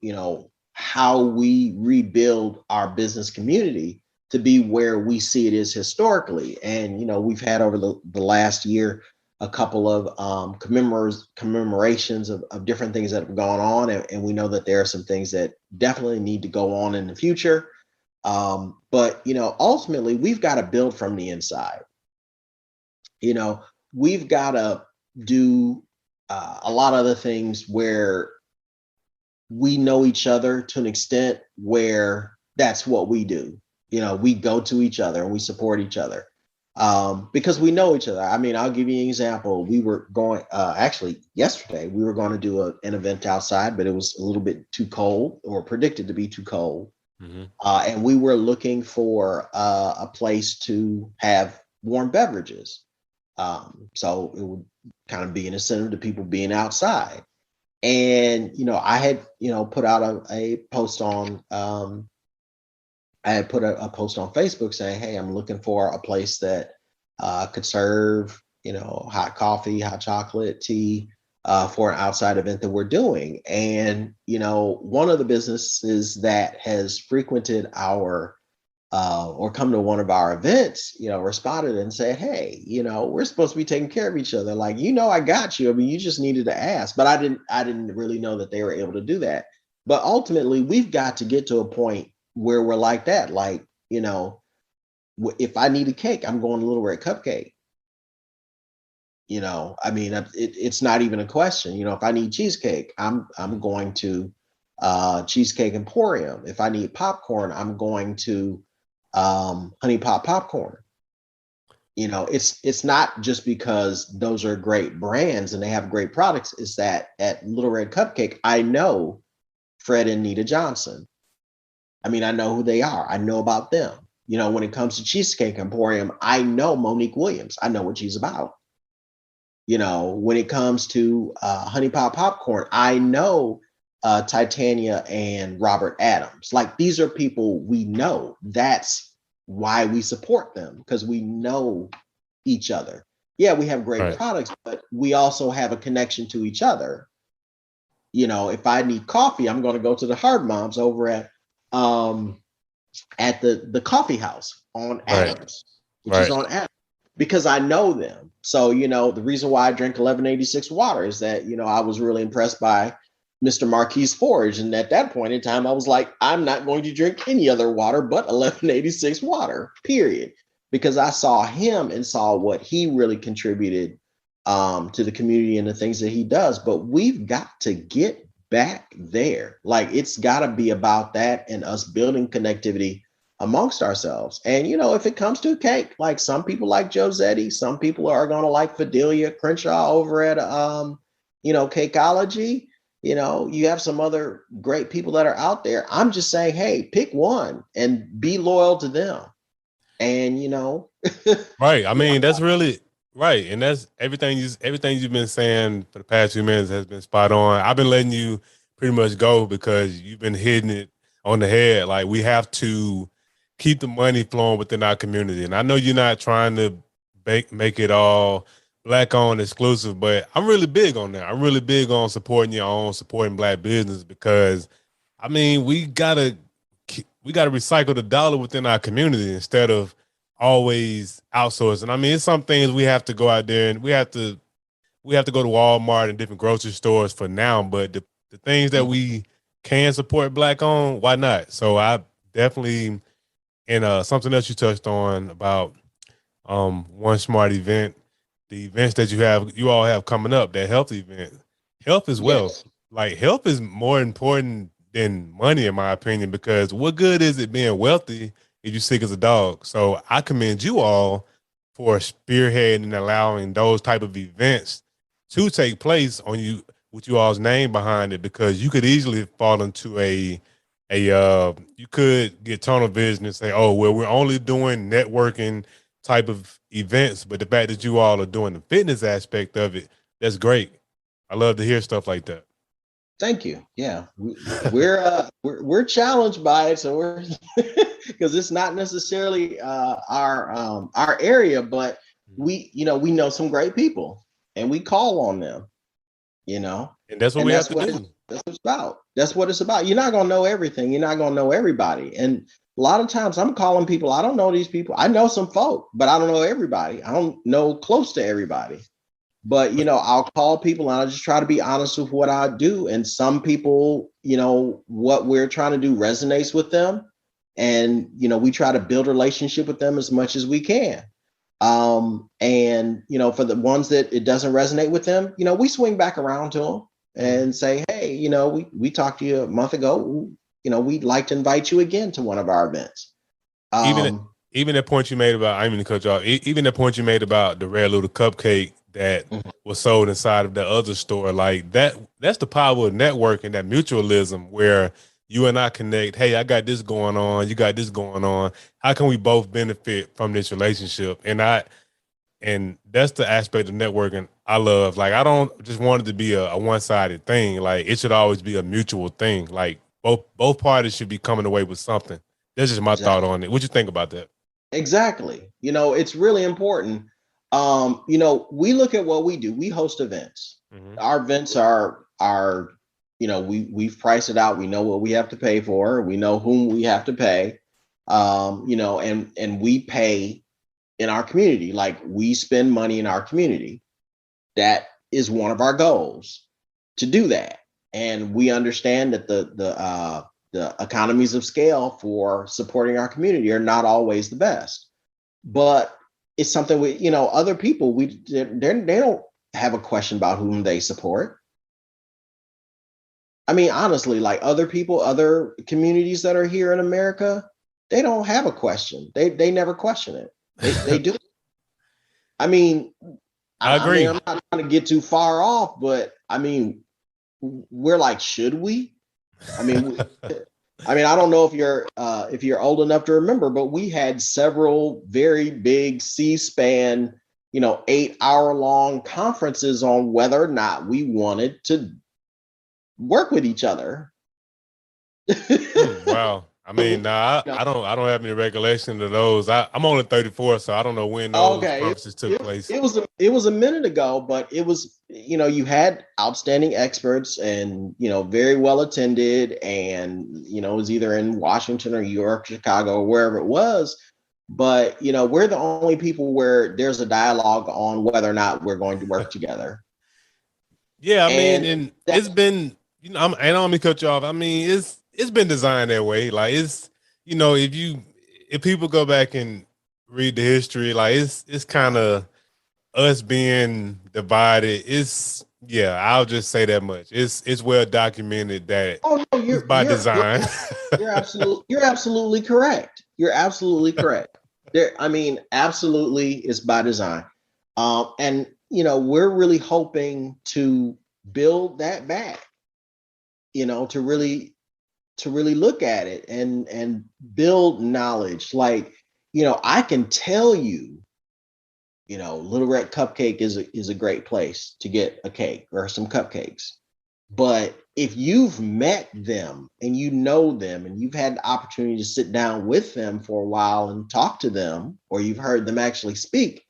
how we rebuild our business community to be where we see it is historically. And we've had over the last year a couple of commemorations of different things that have gone on, and we know that there are some things that definitely need to go on in the future. But ultimately, we've got to build from the inside. We've got to do a lot of the things where we know each other to an extent where that's what we do. We go to each other and we support each other because we know each other. I mean, I'll give you an example. We were going, actually yesterday, we were going to do an event outside, but it was a little bit too cold, or predicted to be too cold. Mm-hmm. And we were looking for a place to have warm beverages. So it would kind of be an incentive to people being outside. And, I had, put out a post on, I had put a post on Facebook saying, hey, I'm looking for a place that could serve, hot coffee, hot chocolate, tea, for an outside event that we're doing. And, one of the businesses that has frequented our or come to one of our events, responded and said, hey, we're supposed to be taking care of each other. Like, I got you. I mean, you just needed to ask, but I didn't really know that they were able to do that. But ultimately, we've got to get to a point where we're like that. Like, if I need a cake, I'm going to Little Red Cupcake. I mean, it's not even a question. If I need cheesecake, I'm going to Cheesecake Emporium. If I need popcorn, I'm going to Honey Pop Popcorn. It's not just because those are great brands and they have great products. It's that at Little Red Cupcake, I know Fred and Nita Johnson. I mean, I know who they are. I know about them. When it comes to Cheesecake Emporium, I know Monique Williams. I know what she's about. When it comes to Honey Pop Popcorn, I know Titania and Robert Adams. Like, these are people we know. That's why we support them, because we know each other. Yeah, we have great products, but we also have a connection to each other. If I need coffee, I'm going to go to the Hard Moms over at the coffee house on Adams, which is on Adams, because I know them. So, the reason why I drink 1186 water is that, I was really impressed by Mr. Marquise Forge. And at that point in time, I was like, I'm not going to drink any other water but 1186 water, period. Because I saw him and saw what he really contributed to the community and the things that he does. But we've got to get back there. Like, it's got to be about that and us building connectivity amongst ourselves. And, if it comes to cake, like, some people like Josetti, some people are going to like Fidelia Crenshaw over at, Cakeology. You have some other great people that are out there. I'm just saying, hey, pick one and be loyal to them. And, right. I mean, that's really, Right, and that's everything you've been saying for the past few minutes has been spot on. I've been letting you pretty much go because you've been hitting it on the head. Like we have to keep the money flowing within our community, and I know you're not trying to make it all black owned exclusive, but I'm really big on that. I'm really big on supporting your own, supporting black business because I mean we gotta recycle the dollar within our community instead of always outsourcing. I mean, it's some things we have to go out there and we have to go to Walmart and different grocery stores for now. But the things that Mhm. we can support black on, why not? So I definitely and something else you touched on about one smart event, the events that you all have coming up, that health event. Health is wealth. Yes, Like health is more important than money, in my opinion, because what good is it being wealthy if you're sick as a dog? So I commend you all for spearheading and allowing those type of events to take place on you with you all's name behind it, because you could easily fall into a you could get tunnel vision and say, oh well, we're only doing networking type of events, but the fact that you all are doing the fitness aspect of it, that's great. I love to hear stuff like that. thank you. Yeah, we're challenged by it, so we're because it's not necessarily our area, but we know some great people, and we call on them. You know, And that's what and we have to do. that's what it's about. That's what it's about. You're not gonna know everything. You're not gonna know everybody, and a lot of times I'm calling people. I don't know these people. I know some folk, but I don't know everybody. I don't know close to everybody. But I'll call people and I'll just try to be honest with what I do. And some people, what we're trying to do resonates with them. And we try to build a relationship with them as much as we can. And for the ones that it doesn't resonate with them, we swing back around to them Mhm. and say, hey, we talked to you a month ago. We'd like to invite you again to one of our events. Even Um, even the point you made about, I didn't mean to cut you off. Even the point you made about the rare little cupcake that mhm, was sold inside of the other store, like that's the power of networking, that mutualism where you and I connect. Hey, I got this going on, you got this going on. How can we both benefit from this relationship? And that's the aspect of networking I love. Like I don't just want it to be a one-sided thing. Like it should always be a mutual thing. Like both parties should be coming away with something. That's just my thought exactly. on it. What you think about that? Exactly. It's really important. We look at what we do. We host events. Hmm. Our events are we've priced it out. We know what we have to pay for. We know whom we have to pay. And we pay in our community. Like we spend money in our community. That is one of our goals to do that. And we understand that the economies of scale for supporting our community are not always the best, but it's something other people they don't have a question about whom they support. I mean, honestly, like other people, other communities that are here in America, they don't have a question. They never question it. They do. I mean, I I mean, agree. I'm not trying to get too far off, but I mean, we're like, should we? I mean, I don't know if you're old enough to remember, but we had several very big C-SPAN, 8-hour long conferences on whether or not we wanted to work with each other. Wow. I mean, nah, No. I don't have any recollection of those. I'm only 34, so I don't know when those Okay, conferences took place. it was a minute ago, but it was you had outstanding experts and very well attended, and it was either in Washington or New York, Chicago, or wherever it was. But we're the only people where there's a dialogue on whether or not we're going to work together, Yeah, I mean, and and that it's been, and I don't mean to cut you off. I mean, it's been designed that way. Like if people go back and read the history, like it's kind of us being divided. It's yeah, I'll just say that much. It's well documented that oh no, it's by design. you're absolutely correct. You're absolutely correct. I mean, absolutely, it's by design. And we're really hoping to build that back. To really look at it and build knowledge. Like, I can tell you Little Red Cupcake is a great place to get a cake or some cupcakes. But if you've met them and you know them and you've had the opportunity to sit down with them for a while and talk to them, or you've heard them actually speak,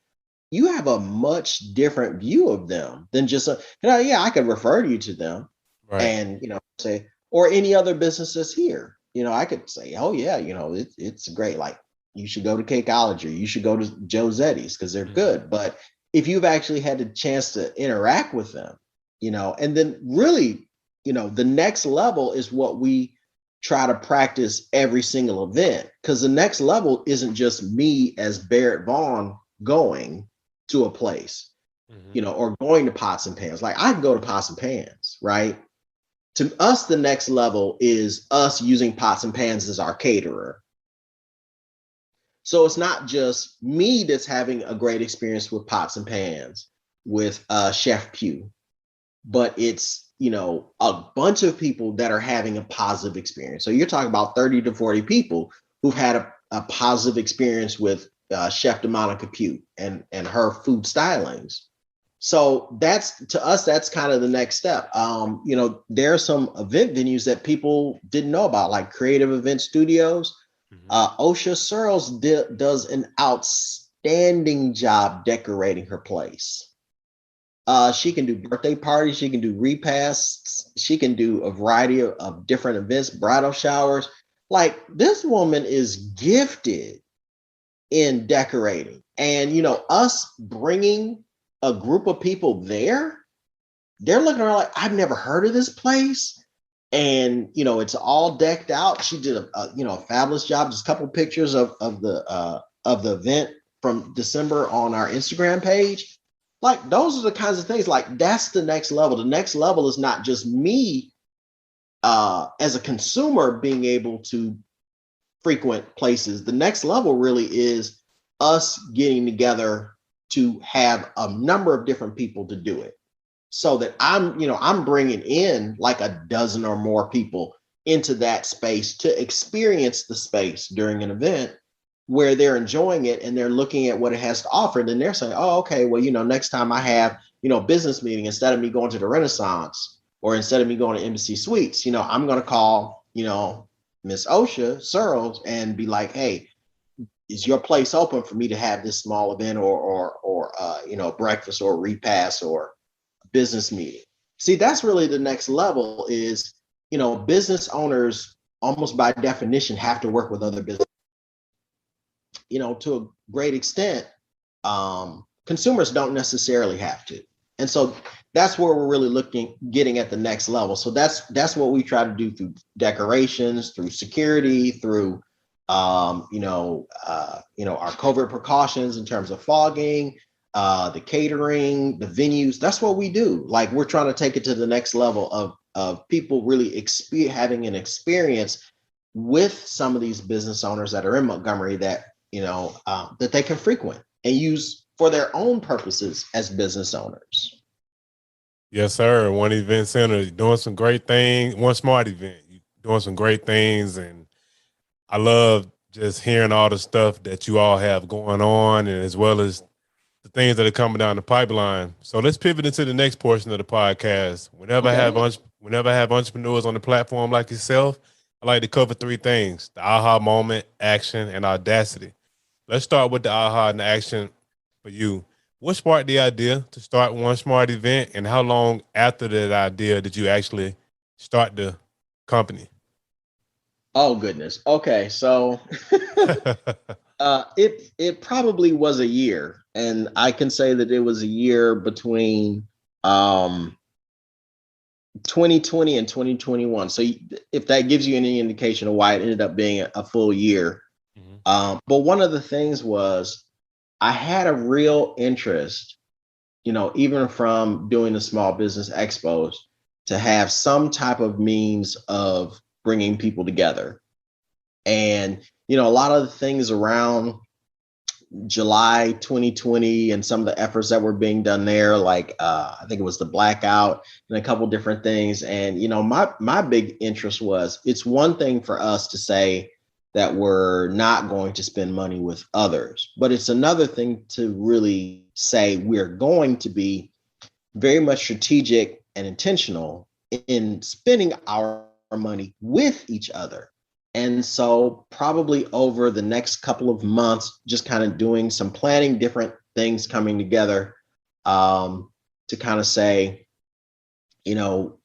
you have a much different view of them than just yeah, I could refer you to them Right. and say, or any other businesses here. I could say, oh yeah, it's great. Like you should go to Cakeology, you should go to Josetti's because they're good. But if you've actually had the chance to interact with them, and then really, the next level is what we try to practice every single event, because the next level isn't just me as Barrett Vaughan going to a place, or going to Pots and Pans. Like I can go to Pots and Pans, right? To us, the next level is us using Pots and Pans as our caterer. So it's not just me that's having a great experience with Pots and Pans with Chef Pugh, but it's a bunch of people that are having a positive experience. So you're talking about 30 to 40 people who've had a positive experience with Chef DeMonica Pugh and her food stylings. So to us, that's kind of the next step. There are some event venues that people didn't know about, like Creative Event Studios. Osha Searles does an outstanding job decorating her place. She can do birthday parties, she can do repasts, she can do a variety of different events, bridal showers. Like this woman is gifted in decorating. And us bringing a group of people there, they're looking around like, I've never heard of this place. And it's all decked out. She did a fabulous job. Just a couple of pictures of the event from December on our Instagram page. Like those are the kinds of things, like that's the next level. The next level is not just me as a consumer being able to frequent places. The next level really is us getting together to have a number of different people to do it, so that I'm bringing in like a dozen or more people into that space to experience the space during an event where they're enjoying it and they're looking at what it has to offer. Then they're saying, oh, okay, well, next time I have, business meeting, instead of me going to the Renaissance or instead of me going to Embassy Suites, I'm going to call, Miss Osha Searles and be like, hey, is your place open for me to have this small event or breakfast or repast or business meeting? See, that's really the next level is, business owners almost by definition have to work with other business, to a great extent. Consumers don't necessarily have to. And so that's where we're really getting at the next level. So that's what we try to do through decorations, through security, through our COVID precautions in terms of fogging, the catering, the venues. That's what we do. Like we're trying to take it to the next level of people really having an experience with some of these business owners that are in Montgomery that that they can frequent and use for their own purposes as business owners. Yes, sir. One Event Center doing some great things. One Smart Event doing some great things, and I love just hearing all the stuff that you all have going on, and as well as the things that are coming down the pipeline. So let's pivot into the next portion of the podcast. Whenever I have entrepreneurs on the platform like yourself, I like to cover three things: the aha moment, action, and audacity. Let's start with the aha and the action for you. What sparked the idea to start One Smart Event, and how long after that idea did you actually start the company? Oh goodness. Okay, so it probably was a year, and I can say that it was a year between 2020 and 2021. So if that gives you any indication of why it ended up being a full year. But one of the things was I had a real interest, even from doing the small business expos, to have some type of means of bringing people together. And, a lot of the things around July 2020 and some of the efforts that were being done there, like I think it was the blackout and a couple different things. And, my big interest was, it's one thing for us to say, that we're not going to spend money with others. But it's another thing to really say we're going to be very much strategic and intentional in spending our money with each other. And so, probably over the next couple of months, just kind of doing some planning, different things coming together to kind of say, you know,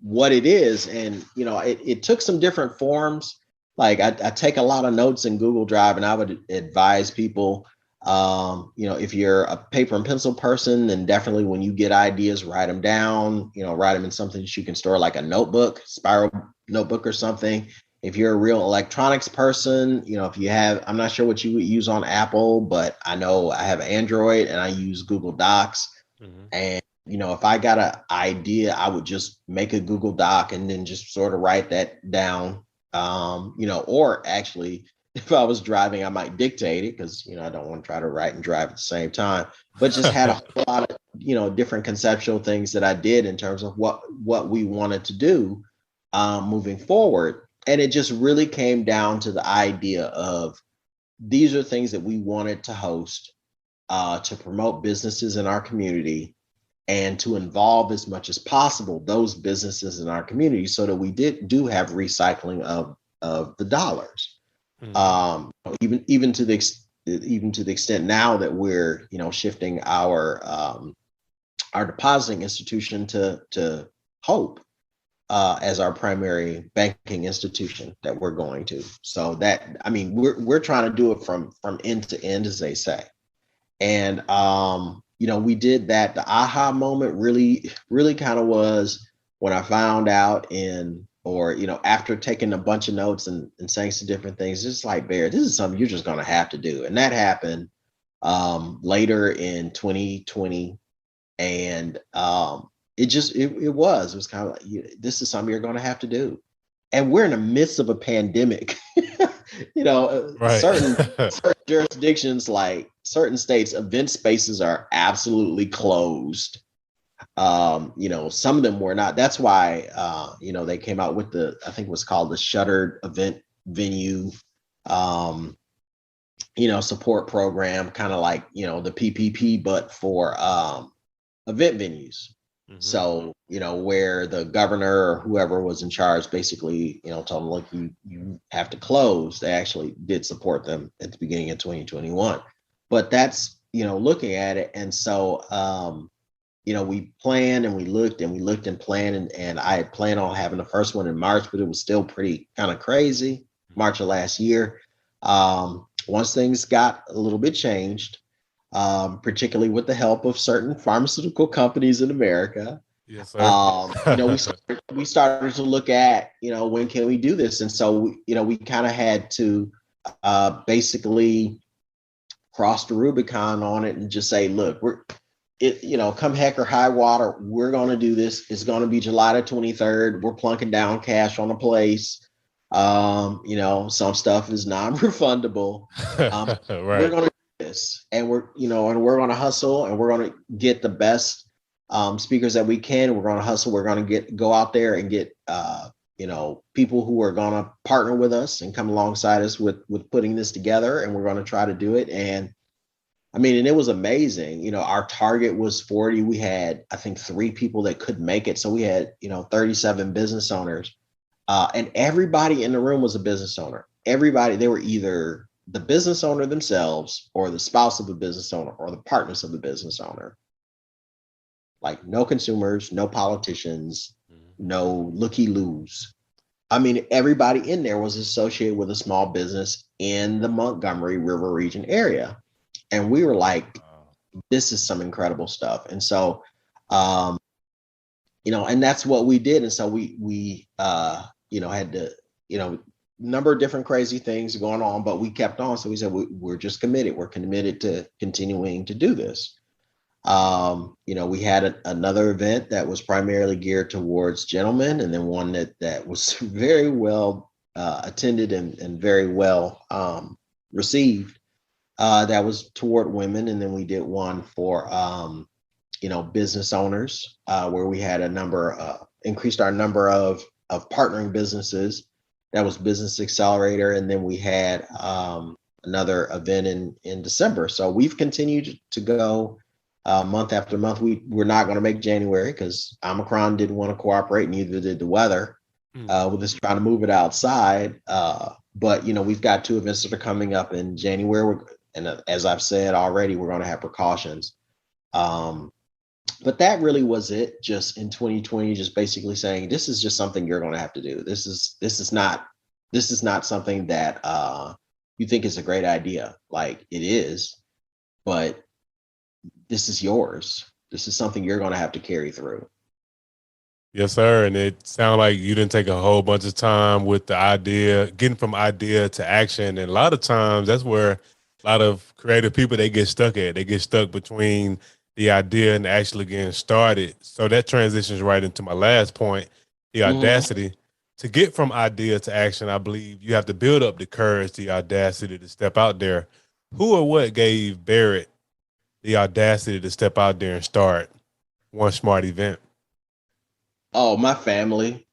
what it is. And, it took some different forms. Like I take a lot of notes in Google Drive, and I would advise people, if you're a paper and pencil person, then definitely when you get ideas, write them down, write them in something that you can store, like a notebook, spiral notebook or something. If you're a real electronics person, if you have, I'm not sure what you would use on Apple, but I know I have Android and I use Google Docs. Mm-hmm. And if I got an idea, I would just make a Google Doc and then just sort of write that down. Or actually, if I was driving, I might dictate it because, I don't want to try to write and drive at the same time, but just had a whole lot of, different conceptual things that I did in terms of what we wanted to do moving forward. And it just really came down to the idea of these are things that we wanted to host to promote businesses in our community and to involve as much as possible those businesses in our community so that we do have recycling of the dollars. Mm-hmm. Even to the extent now that we're shifting our depositing institution to Hope as our primary banking institution that we're going to. So that, I mean, we're trying to do it from end to end, as they say. And we did that. The aha moment really, really kind of was when I found out after taking a bunch of notes and saying some different things, it's like, Barrett, this is something you're just going to have to do. And that happened later in 2020. And it was kind of like, this is something you're going to have to do. And we're in the midst of a pandemic. Right. certain jurisdictions, like certain states, event spaces are absolutely closed. Some of them were not. That's why they came out with I think it was called the shuttered event venue support program, kind of like the PPP, but for event venues. Mm-hmm. So, where the governor or whoever was in charge basically, told them, look, you have to close. They actually did support them at the beginning of 2021. But that's, looking at it. And so, we planned and we looked and planned. And I had planned on having the first one in March, but it was still pretty kind of crazy, March of last year. Once things got a little bit changed, particularly with the help of certain pharmaceutical companies in America. Yes, sir. We started to look at, when can we do this? And so, we kind of had to basically cross the Rubicon on it and just say, look, come heck or high water, we're going to do this. It's going to be July the 23rd. We're plunking down cash on a place. Some stuff is non-refundable. Right. We're going to do this, and we're going to hustle, and we're going to get the best speakers that we can. We're going to hustle. We're going to go out there and get people who are going to partner with us and come alongside us with putting this together, and we're going to try to do it. And and it was amazing. Our target was 40. We had, I think, 3 people that couldn't make it. So we had, 37 business owners. And everybody in the room was a business owner. Everybody, they were either the business owner themselves or the spouse of the business owner or the partners of the business owner. Like no consumers, no politicians, no looky-loos. Everybody in there was associated with a small business in the Montgomery River region area. And we were like, this is some incredible stuff. And so, and that's what we did. And so we had to, number of different crazy things going on, but we kept on. So we said, we're just committed. We're committed to continuing to do this. We had another event that was primarily geared towards gentlemen, and then one that was very well attended and very well received that was toward women. And then we did one for, business owners where we had increased our number of partnering businesses That was Business Accelerator, and then we had another event in December. So we've continued to go month after month. We're not going to make January because Omicron didn't want to cooperate, neither did the weather. We're just trying to move it outside. But we've got two events that are coming up in January, and as I've said already, we're going to have precautions. But that really was it. Just in 2020, just basically saying this is just something you're going to have to do. This is not something that you think is a great idea. Like, it is, but this is yours. This is something you're going to have to carry through. Yes, sir. And it sounded like you didn't take a whole bunch of time with the idea, getting from idea to action. And a lot of times that's where a lot of creative people, they get stuck at. They get stuck between the idea and actually getting started. So that transitions right into my last point, the audacity. To get from idea to action, I believe you have to build up the courage, the audacity to step out there. Who or what gave Barrett the audacity to step out there and start One Smart Event? Oh, my family.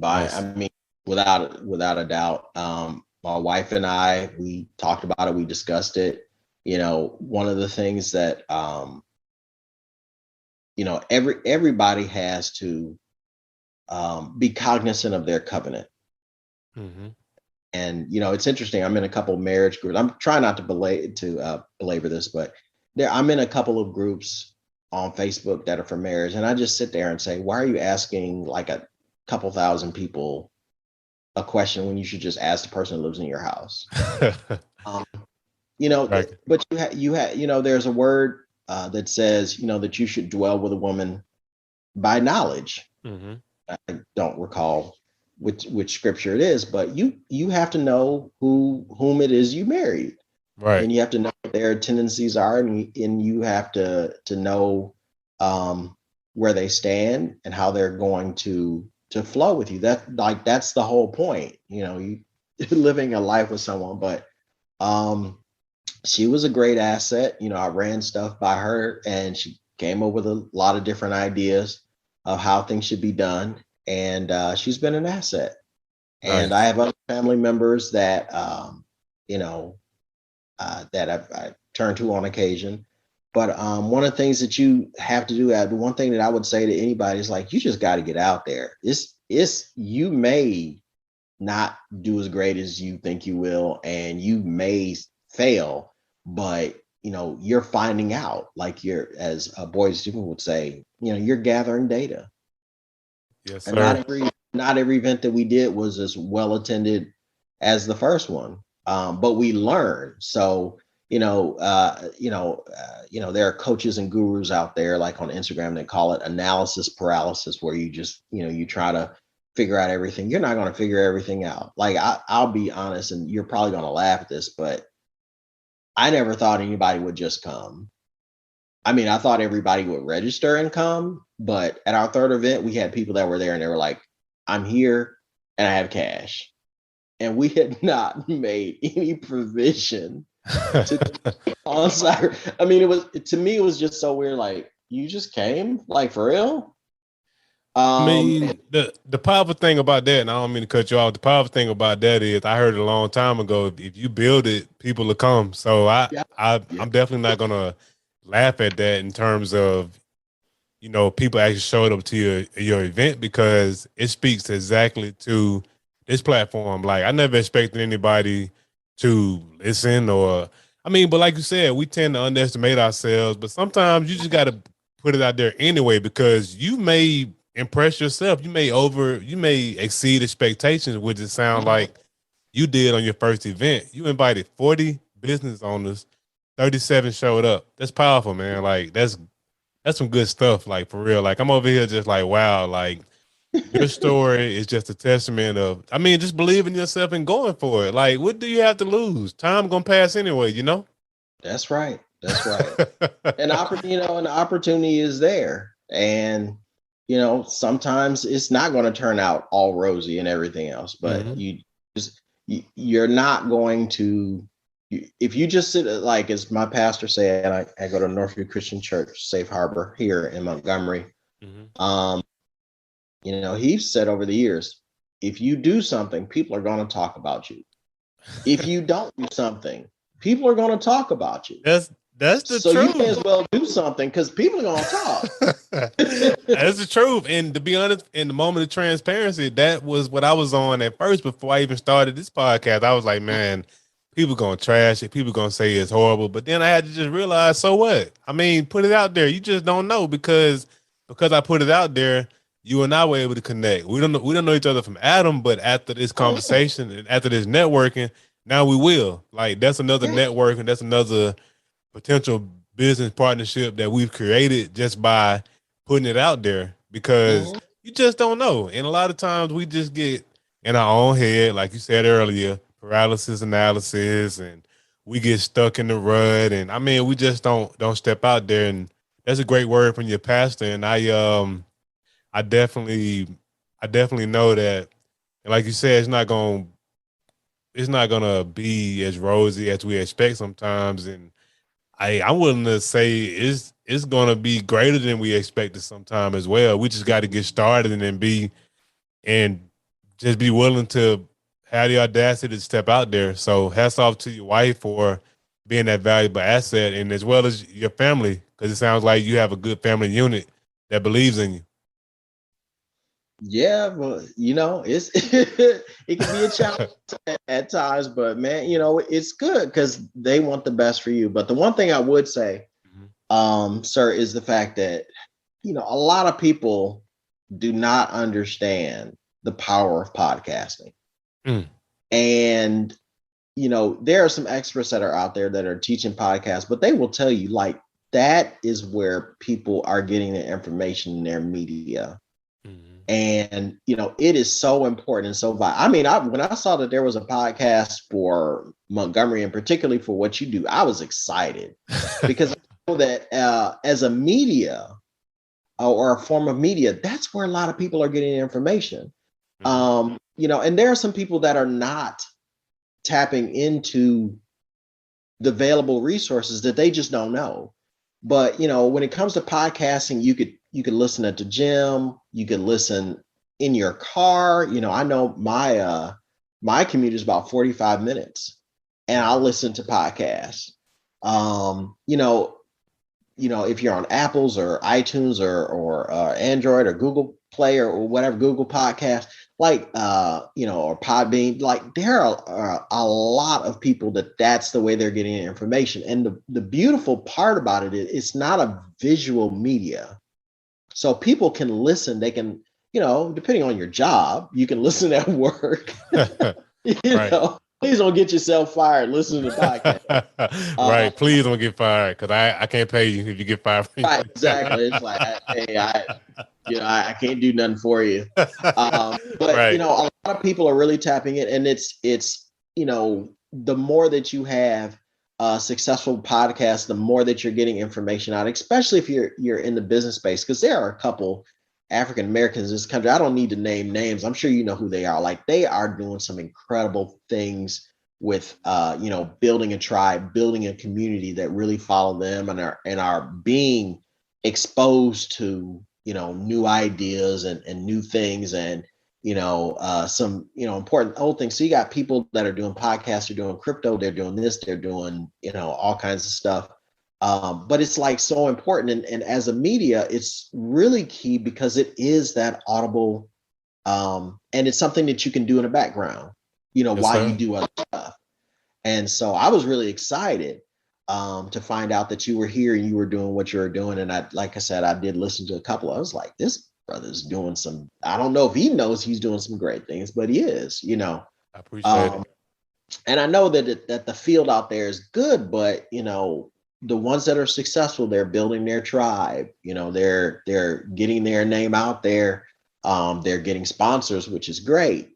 I Nice. mean, without a doubt. My wife and I, we talked about it. We discussed it. One of the things that everybody has to be cognizant of their covenant. Mm-hmm. And it's interesting. I'm in a couple of marriage groups. I'm trying not to belabor this, but I'm in a couple of groups on Facebook that are for marriage, and I just sit there and say, why are you asking like a couple thousand people a question when you should just ask the person who lives in your house? um, Right. but there's a word that says that you should dwell with a woman by knowledge. Mm-hmm. I don't recall which scripture it is, but you have to know whom it is you married, Right. and you have to know what their tendencies are, and you have to know where they stand and how they're going to flow with you. That's the whole point. You living a life with someone. But she was a great asset. I ran stuff by her, and she came up with a lot of different ideas of how things should be done. And she's been an asset. And I Nice. have other family members that, that I turn to on occasion. But one of the things that you have to do, the one thing that I would say to anybody is like, you just got to get out there. You may not do as great as you think you will, and you may fail, but you're finding out, like, as Boyd Stephen would say, you're gathering data. Yes, And sir. not every event that we did was as well attended as the first one, but we learned. So there are coaches and gurus out there, like on Instagram, they call it analysis paralysis, where you just you try to figure out everything. You're not going to figure everything out. Like, I'll be honest, and you're probably going to laugh at this, but I never thought anybody would just come. I mean, I thought everybody would register and come, but at our third event, we had people that were there and they were like, I'm here and I have cash. And we had not made any provision to on site. I mean, to me, it was just so weird. Like, you just came, like, for real? I And mean, the powerful thing about that, and I don't mean to cut you off. The powerful thing about that is, I heard it a long time ago. If you build it, people will come. So yeah, yeah. I'm definitely not gonna laugh at that in terms of people actually showed up to your event, because it speaks exactly to this platform. Like, I never expected anybody to listen, or I mean, but like you said, we tend to underestimate ourselves. But sometimes you just got to put it out there anyway, because you may impress yourself. You may exceed expectations, which it sound Mhm. like you did on your first event. You invited 40 business owners, 37 showed up. That's powerful, man. Like, that's some good stuff. Like, for real. Like, I'm over here just like, wow. Like, your story is just a testament of, I mean, just believe in yourself and going for it. Like, what do you have to lose? Time gonna pass anyway, you know? That's right. That's right. And the opportunity is there. And sometimes it's not going to turn out all rosy and everything else, but Hmm. you're not going to, if you just sit, like, as my pastor said, I go to Northview Christian Church, Safe Harbor, here in Montgomery. Hmm. He said over the years, if you do something, people are going to talk about you. If you don't do something, people are going to talk about you. That's the So you may as truth. well do something because people are going to talk. That's the truth. And to be honest, in the moment of transparency, that was what I was on at first before I even started this podcast. I was like, man, people gonna trash it. People gonna say it's horrible. But then I had to just realize, so what? I mean, put it out there. You just don't know because I put it out there, you and I were able to connect. We don't know each other from Adam, but after this conversation and after this networking, now we will. Like that's another network and that's another potential business partnership that we've created just by putting it out there because you just don't know. And a lot of times we just get in our own head, like you said earlier, paralysis analysis, and we get stuck in the rut. And I mean, we just don't step out there. And that's a great word from your pastor. And I definitely know that. And like you said, it's not gonna be as rosy as we expect sometimes. And I'm willing to say it's gonna be greater than we expected sometime as well. We just got to get started and then and just be willing to have the audacity to step out there. So hats off to your wife for being that valuable asset, and as well as your family, because it sounds like you have a good family unit that believes in you. Yeah, well, it's it can be a challenge at times, but man, it's good because they want the best for you. But the one thing I would say, sir, is the fact that a lot of people do not understand the power of podcasting. Mm. And there are some experts that are out there that are teaching podcasts, but they will tell you like that is where people are getting their information in their media. And it is so important and so vital. I mean, when I saw that there was a podcast for Montgomery and particularly for what you do, I was excited because I know that as a media or a form of media, that's where a lot of people are getting information. And there are some people that are not tapping into the available resources that they just don't know. But when it comes to podcasting, you could listen at the gym, you could listen in your car. I know my commute is about 45 minutes and I'll listen to podcasts. If you're on Apple's or iTunes or Android or Google Play or whatever, Google Podcast, like, or Podbean, like there are a lot of people that's the way they're getting information. And the beautiful part about it is it's not a visual media. So people can listen, they can, depending on your job, you can listen at work, Right. please don't get yourself fired. Listen to the podcast. Right. Please don't get fired because I can't pay you if you get fired. Right, exactly. It's like, hey, I can't do nothing for you. But Right. a lot of people are really tapping it, and it's the more that you have successful podcasts, the more that you're getting information out, especially if you're in the business space, because there are a couple African Americans in this country. I don't need to name names. I'm sure you know who they are. Like they are doing some incredible things with building a tribe, building a community that really follow them and are being exposed to new ideas and new things and some important old things. So you got people that are doing podcasts, they're doing crypto, they're doing this, they're doing all kinds of stuff. But it's like so important, and as a media, it's really key because it is that audible, and it's something that you can do in the background, Yes, while sir. you do other stuff. And so I was really excited to find out that you were here and you were doing what you were doing. And like I said, I did listen to a couple. I was like, this brother's doing some. I don't know if he knows he's doing some great things, but he is. I appreciate it. And I know that the field out there is good, but the ones that are successful, they're building their tribe. They're getting their name out there. They're getting sponsors, which is great.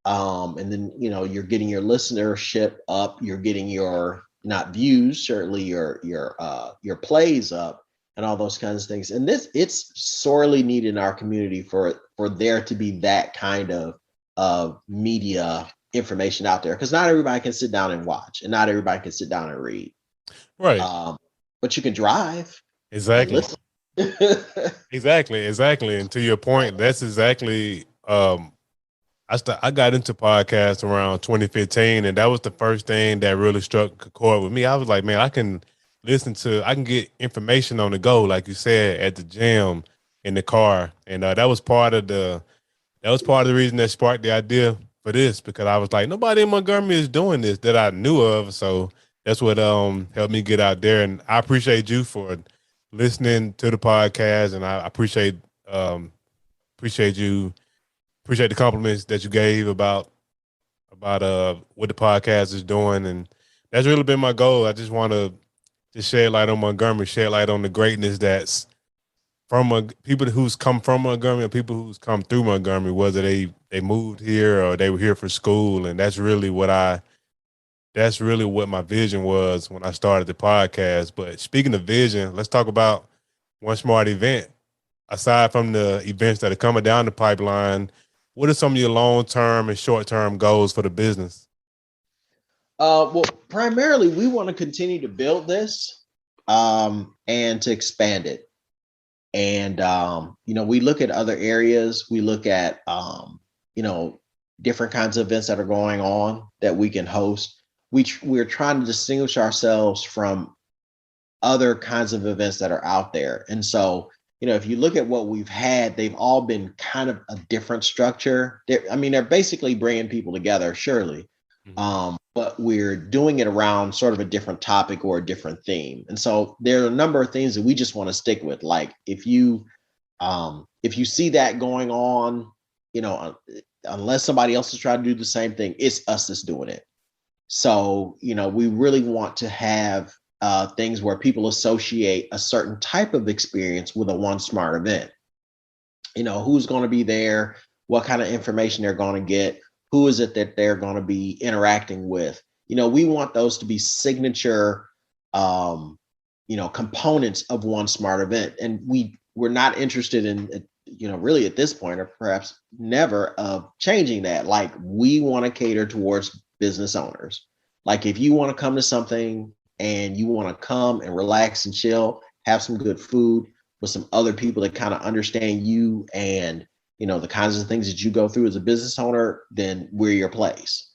And then you're getting your listenership up. You're getting your not views, certainly your plays up, and all those kinds of things. And it's sorely needed in our community for there to be that kind of media information out there, because not everybody can sit down and watch, and not everybody can sit down and read. Right. But you can drive and Exactly. listen. Exactly. And to your point, that's exactly I got into podcasts around 2015, and that was the first thing that really struck a chord with me. I was like, man, I can get information on the go, like you said, at the gym, in the car, and that was part of the reason that sparked the idea for this because I was like, nobody in Montgomery is doing this that I knew of, so that's what helped me get out there, and I appreciate you for listening to the podcast, and I um appreciate you appreciate the compliments that you gave about what the podcast is doing, and that's really been my goal. I just want to just shed light on Montgomery, shed light on the greatness that's from people who's come from Montgomery and people who's come through Montgomery, whether they moved here or they were here for school, and that's really what my vision was when I started the podcast. But speaking of vision, let's talk about One Smart Event. Aside from the events that are coming down the pipeline, what are some of your long term and short term goals for the business? Well, primarily, we want to continue to build this and to expand it. And, we look at other areas, we look at, you know, different kinds of events that are going on that we can host. We're trying to distinguish ourselves from other kinds of events that are out there. And so, if you look at what we've had, they've all been kind of a different structure. They're basically bringing people together, surely. Mhm. But we're doing it around sort of a different topic or a different theme. And so there are a number of things that we just want to stick with. Like if you see that going on, unless somebody else is trying to do the same thing, it's us that's doing it. So, we really want to have things where people associate a certain type of experience with a One Smart event. Who's going to be there, what kind of information they're going to get, who is it that they're going to be interacting with. We want those to be signature, components of One Smart event. And we're not interested in, really at this point, or perhaps never, of changing that. Like, we want to cater towards business owners. Like, if you want to come to something and you want to come and relax and chill, have some good food with some other people that kind of understand you and the kinds of things that you go through as a business owner, then we're your place.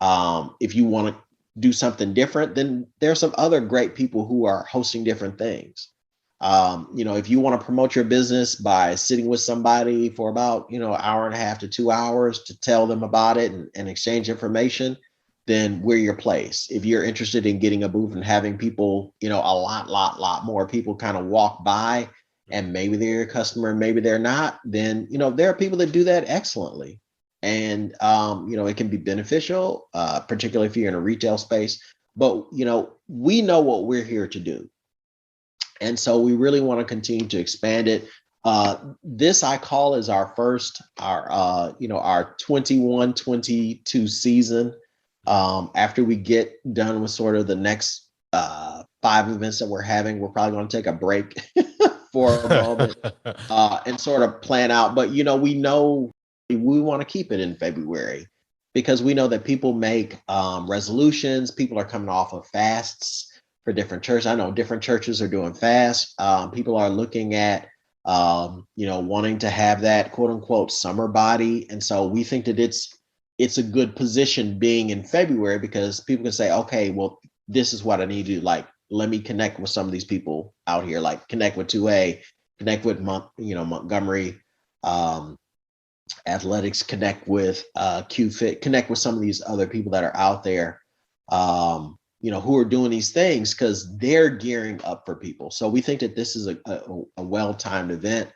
If you want to do something different, then there's some other great people who are hosting different things. If you want to promote your business by sitting with somebody for about an hour and a half to 2 hours to tell them about it and exchange information, then we're your place. If you're interested in getting a booth and having people, a lot more people kind of walk by, and maybe they're a customer, maybe they're not, then there are people that do that excellently. And it can be beneficial, particularly if you're in a retail space. But we know what we're here to do. And so we really want to continue to expand it. This I call is our first, our 21-22 season. After we get done with sort of the next 5 events that we're having, we're probably going to take a break for a moment and sort of plan out. But we know we want to keep it in February because we know that people make resolutions. People are coming off of fasts for different churches. I know different churches are doing fasts. People are looking at wanting to have that quote unquote summer body, and so we think that it's a good position being in February because people can say, okay, well, this is what I need to do. Like, let me connect with some of these people out here, like connect with 2A, connect with Montgomery Athletics, connect with QFit, connect with some of these other people that are out there, who are doing these things because they're gearing up for people. So we think that this is a well-timed event.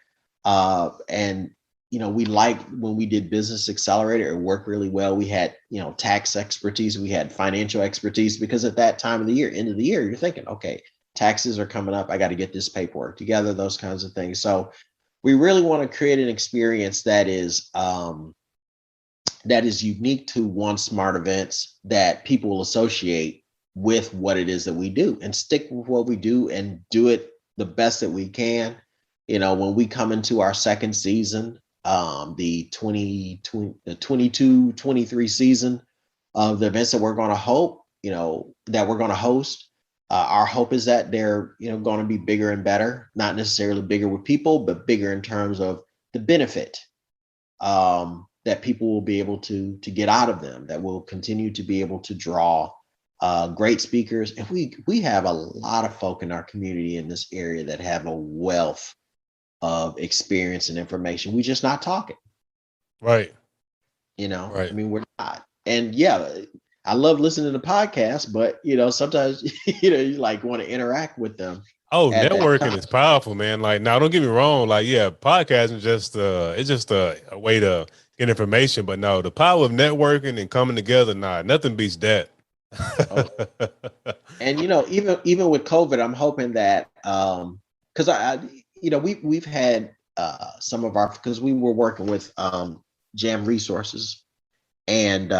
And we liked when we did Business Accelerator, it worked really well. We had, tax expertise, we had financial expertise, because at that time of the year, end of the year, you're thinking, okay, taxes are coming up. I got to get this paperwork together, those kinds of things. So we really want to create an experience that is unique to One Smart events that people will associate with what it is that we do and stick with what we do and do it the best that we can. When we come into our second season, the 22-23 season of the events that we're going to host, our hope is that they're going to be bigger and better, not necessarily bigger with people, but bigger in terms of the benefit. that people will be able to get out of them, that will continue to be able to draw great speakers. And we have a lot of folk in our community in this area that have a wealth of experience and information. We're just not talking. Right. I mean, we're not. And yeah, I love listening to podcasts, but sometimes you like want to interact with them. Oh, networking is powerful, man. Like, now don't get me wrong. Like, yeah, podcasting it's just a way to get information. But no, the power of networking and coming together, nothing beats that. Oh. And even with COVID, I'm hoping that because we've had some of our, because we were working with Jam Resources, and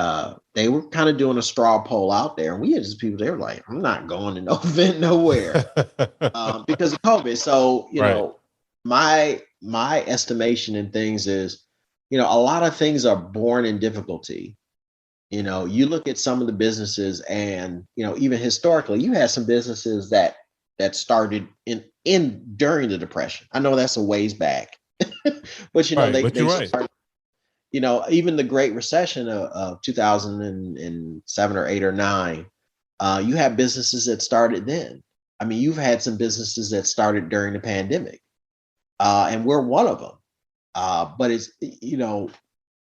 they were kind of doing a straw poll out there, and we had just people, they were like, I'm not going to no event nowhere because of COVID. So my estimation in things is, a lot of things are born in difficulty. You look at some of the businesses, and even historically, you had some businesses that started in during the Depression. I know that's a ways back, but they started, even the Great Recession of 2007 or 8 or 9. You have businesses that started then. I mean, you've had some businesses that started during the pandemic, and we're one of them. But it's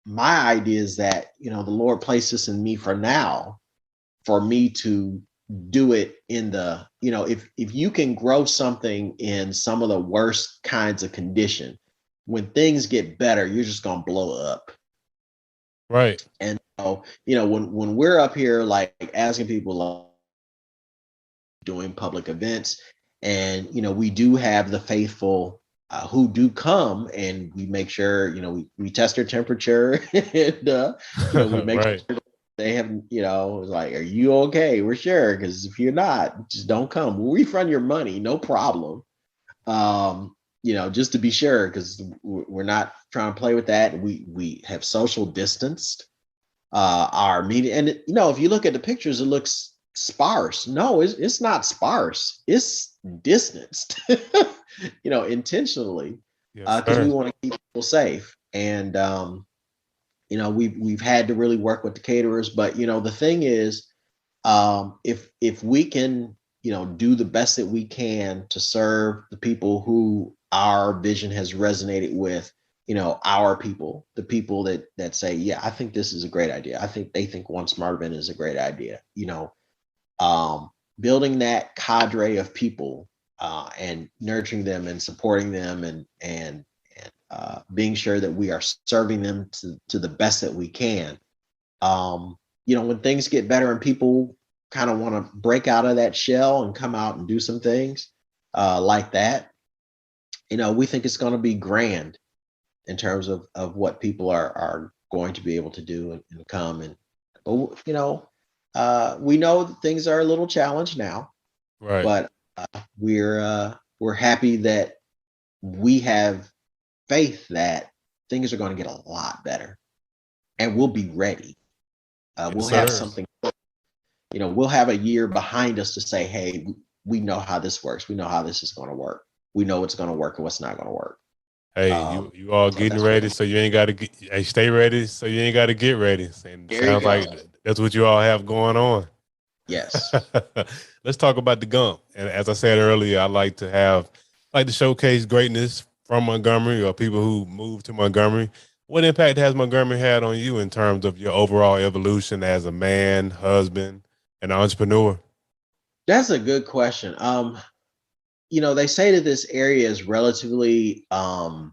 my idea is that the Lord placed this in me for now, for me to do it in the if you can grow something in some of the worst kinds of condition, when things get better, you're just gonna blow up. Right. And when we're up here like asking people, doing public events, and we do have the faithful who do come, and we make sure we test their temperature, and we make sure they have like, are you okay? We're sure, because if you're not, just don't come. We'll refund your money, no problem. Just to be sure, because we're not trying to play with that. We have social distanced our meeting, and if you look at the pictures, it looks sparse. No, it's not sparse. It's distanced, intentionally, because we want to keep people safe. And we've had to really work with the caterers, but the thing is, if we can do the best that we can to serve the people who our vision has resonated with, our people, the people that say, yeah, I think this is a great idea. I think they think One Smart Event is a great idea. Building that cadre of people, and nurturing them and supporting them, and being sure that we are serving them to the best that we can. When things get better and people kind of want to break out of that shell and come out and do some things like that, we think it's going to be grand in terms of what people are going to be able to do and come. But we know that things are a little challenged now, right? But we're happy that we have faith that things are going to get a lot better, and we'll be ready. We'll have something. We'll have a year behind us to say, hey, we know how this works. We know how this is going to work. We know what's going to work and what's not going to work. Hey, you all getting ready, so you ain't got to get. Hey, stay ready, so you ain't got to get ready. And sounds like that's what you all have going on. Yes. Let's talk about the Gump. And as I said earlier, I like to showcase greatness from Montgomery, or people who moved to Montgomery. What impact has Montgomery had on you in terms of your overall evolution as a man, husband, and entrepreneur? That's a good question. They say that this area is relatively, what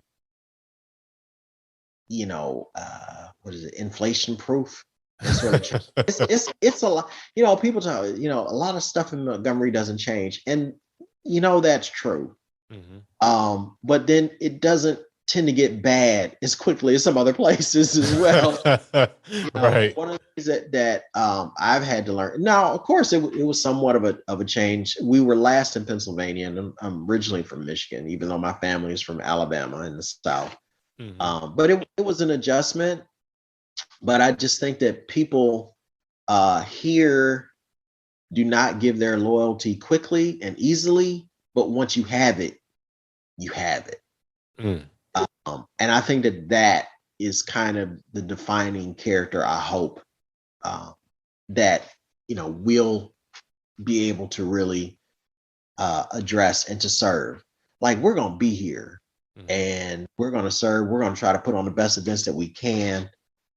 is it, inflation proof? It's a lot. People talk. A lot of stuff in Montgomery doesn't change, and that's true. Mm-hmm. But then it doesn't tend to get bad as quickly as some other places as well. Right. One of the things that I've had to learn. Now, of course, it was somewhat of a change. We were last in Pennsylvania, and I'm originally from Michigan, even though my family is from Alabama in the South. Mm-hmm. But it was an adjustment. But I just think that people here do not give their loyalty quickly and easily. But once you have it, you have it. Mm. And I think that is kind of the defining character, I hope, that, we'll be able to really address and to serve. Like, we're going to be here and we're going to serve. We're going to try to put on the best events that we can.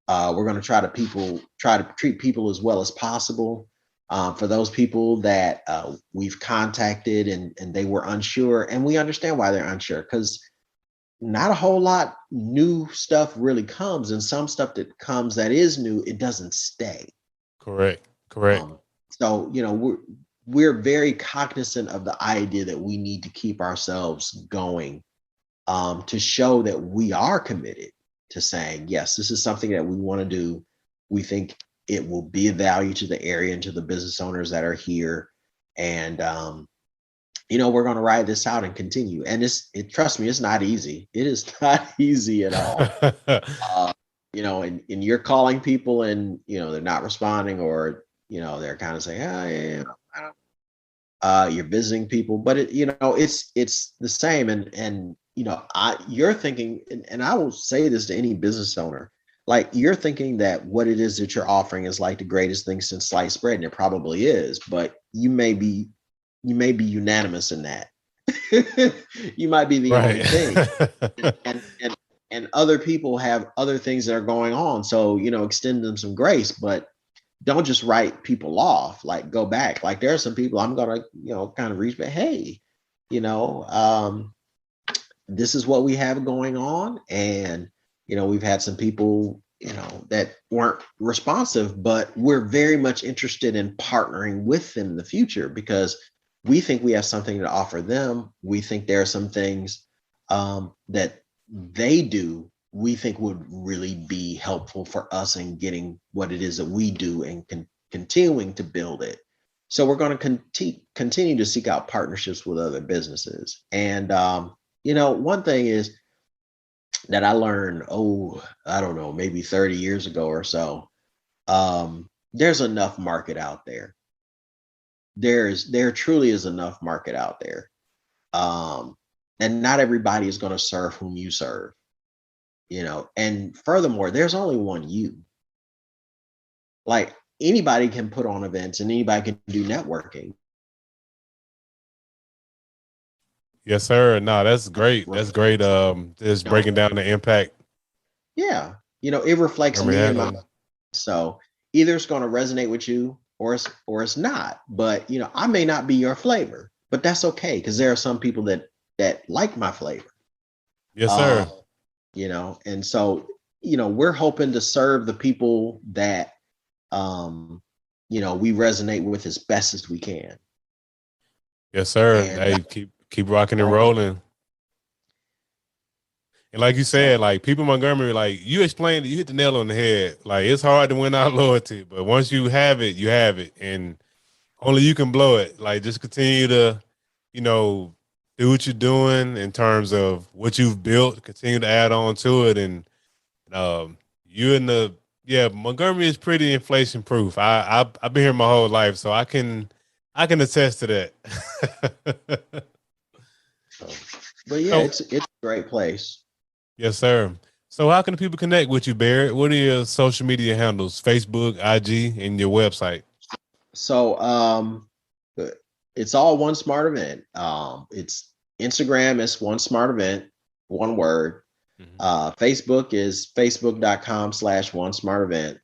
We're going to try to treat people as well as possible. For those people that we've contacted and they were unsure, and we understand why they're unsure, because not a whole lot new stuff really comes, and some stuff that comes that is new, it doesn't stay. Correct. So we're very cognizant of the idea that we need to keep ourselves going, to show that we are committed to saying, yes, this is something that we want to do. We think it will be of value to the area and to the business owners that are here. And, we're going to ride this out and continue. And trust me, it's not easy. It is not easy at all. And you're calling people and, they're not responding, or, they're kind of saying, oh, yeah, I don't. You're visiting people, but it's the same. And you're thinking, and I will say this to any business owner, like, you're thinking that what it is that you're offering is like the greatest thing since sliced bread, and it probably is, but you may be unanimous in that. You might be the only thing. And other people have other things that are going on. So, extend them some grace, but don't just write people off. Like, go back. Like, there are some people I'm going to, kind of reach, but hey, this is what we have going on. And, we've had some people, that weren't responsive, but we're very much interested in partnering with them in the future, because we think we have something to offer them. We think there are some things that they do we think would really be helpful for us in getting what it is that we do and continuing to build it. So we're going to continue to seek out partnerships with other businesses. And, one thing is that I learned, I don't know, maybe 30 years ago or so, there's enough market out there. There truly is enough market out there. And not everybody is going to serve whom you serve, and furthermore, there's only one you. Like, anybody can put on events and anybody can do networking. Yes, sir. No, that's great. That's great. Just breaking down the impact. Yeah. It reflects me and my, so either it's going to resonate with you or it's not. But, I may not be your flavor, but that's okay, because there are some people that like my flavor. Yes, sir. And so, we're hoping to serve the people that, we resonate with as best as we can. Yes, sir. And, hey, keep rocking and rolling. And like you said, like, people in Montgomery, like you explained, you hit the nail on the head. Like, it's hard to win out loyalty, but once you have it, and only you can blow it. Like, just continue to, do what you're doing in terms of what you've built, continue to add on to it. And Montgomery is pretty inflation proof. I've been here my whole life, so I can attest to that. But yeah, it's a great place. Yes, sir. So how can people connect with you, Barrett? What are your social media handles? Facebook, IG, and your website? So it's all One Smart Event. It's Instagram is One Smart Event, one word. Facebook is facebook.com/One Smart Event.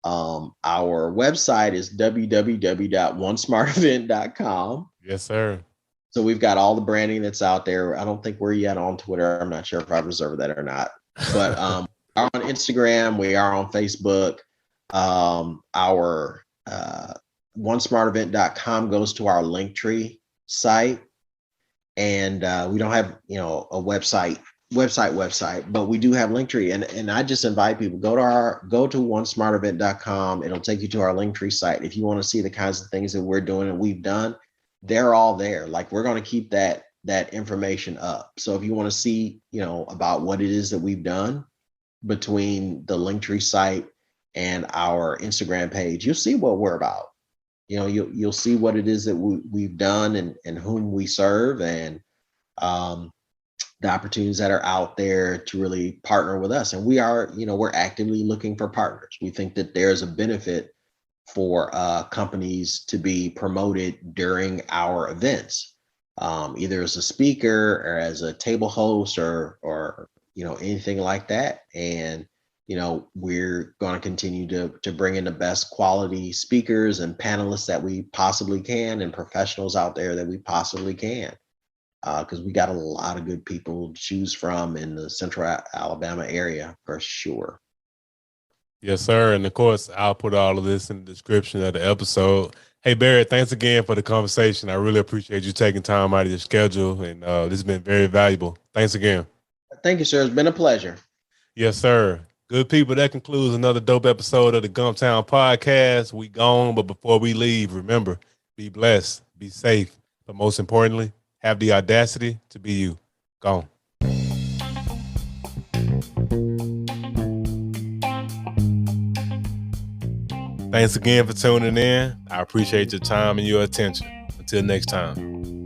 Our website is www.onesmartevent.com. Yes, sir. So we've got all the branding that's out there. I don't think we're yet on Twitter. I'm not sure if I've reserved that or not. But are on Instagram. We are on Facebook. Our onesmartevent.com goes to our Linktree site. And we don't have, a website, but we do have Linktree. And I just invite people, go to onesmartevent.com. It'll take you to our Linktree site. If you want to see the kinds of things that we're doing and we've done, they're all there. Like, we're going to keep that information up. So if you want to see, about what it is that we've done between the Linktree site and our Instagram page, you'll see what we're about. You'll see what it is that we've done and whom we serve. And, the opportunities that are out there to really partner with us. And we are, we're actively looking for partners. We think that there's a benefit for companies to be promoted during our events, either as a speaker or as a table host or anything like that. And we're going to continue to bring in the best quality speakers and panelists that we possibly can, and professionals out there that we possibly can, because we got a lot of good people to choose from in the Central Alabama area for sure. Yes, sir. And of course, I'll put all of this in the description of the episode. Hey, Barrett, thanks again for the conversation. I really appreciate you taking time out of your schedule, and this has been very valuable. Thanks again. Thank you, sir. It's been a pleasure. Yes, sir. Good people, that concludes another dope episode of the Gumptown Podcast. We gone, but before we leave, remember, be blessed, be safe, but most importantly, have the audacity to be you. Gone. Thanks again for tuning in. I appreciate your time and your attention. Until next time.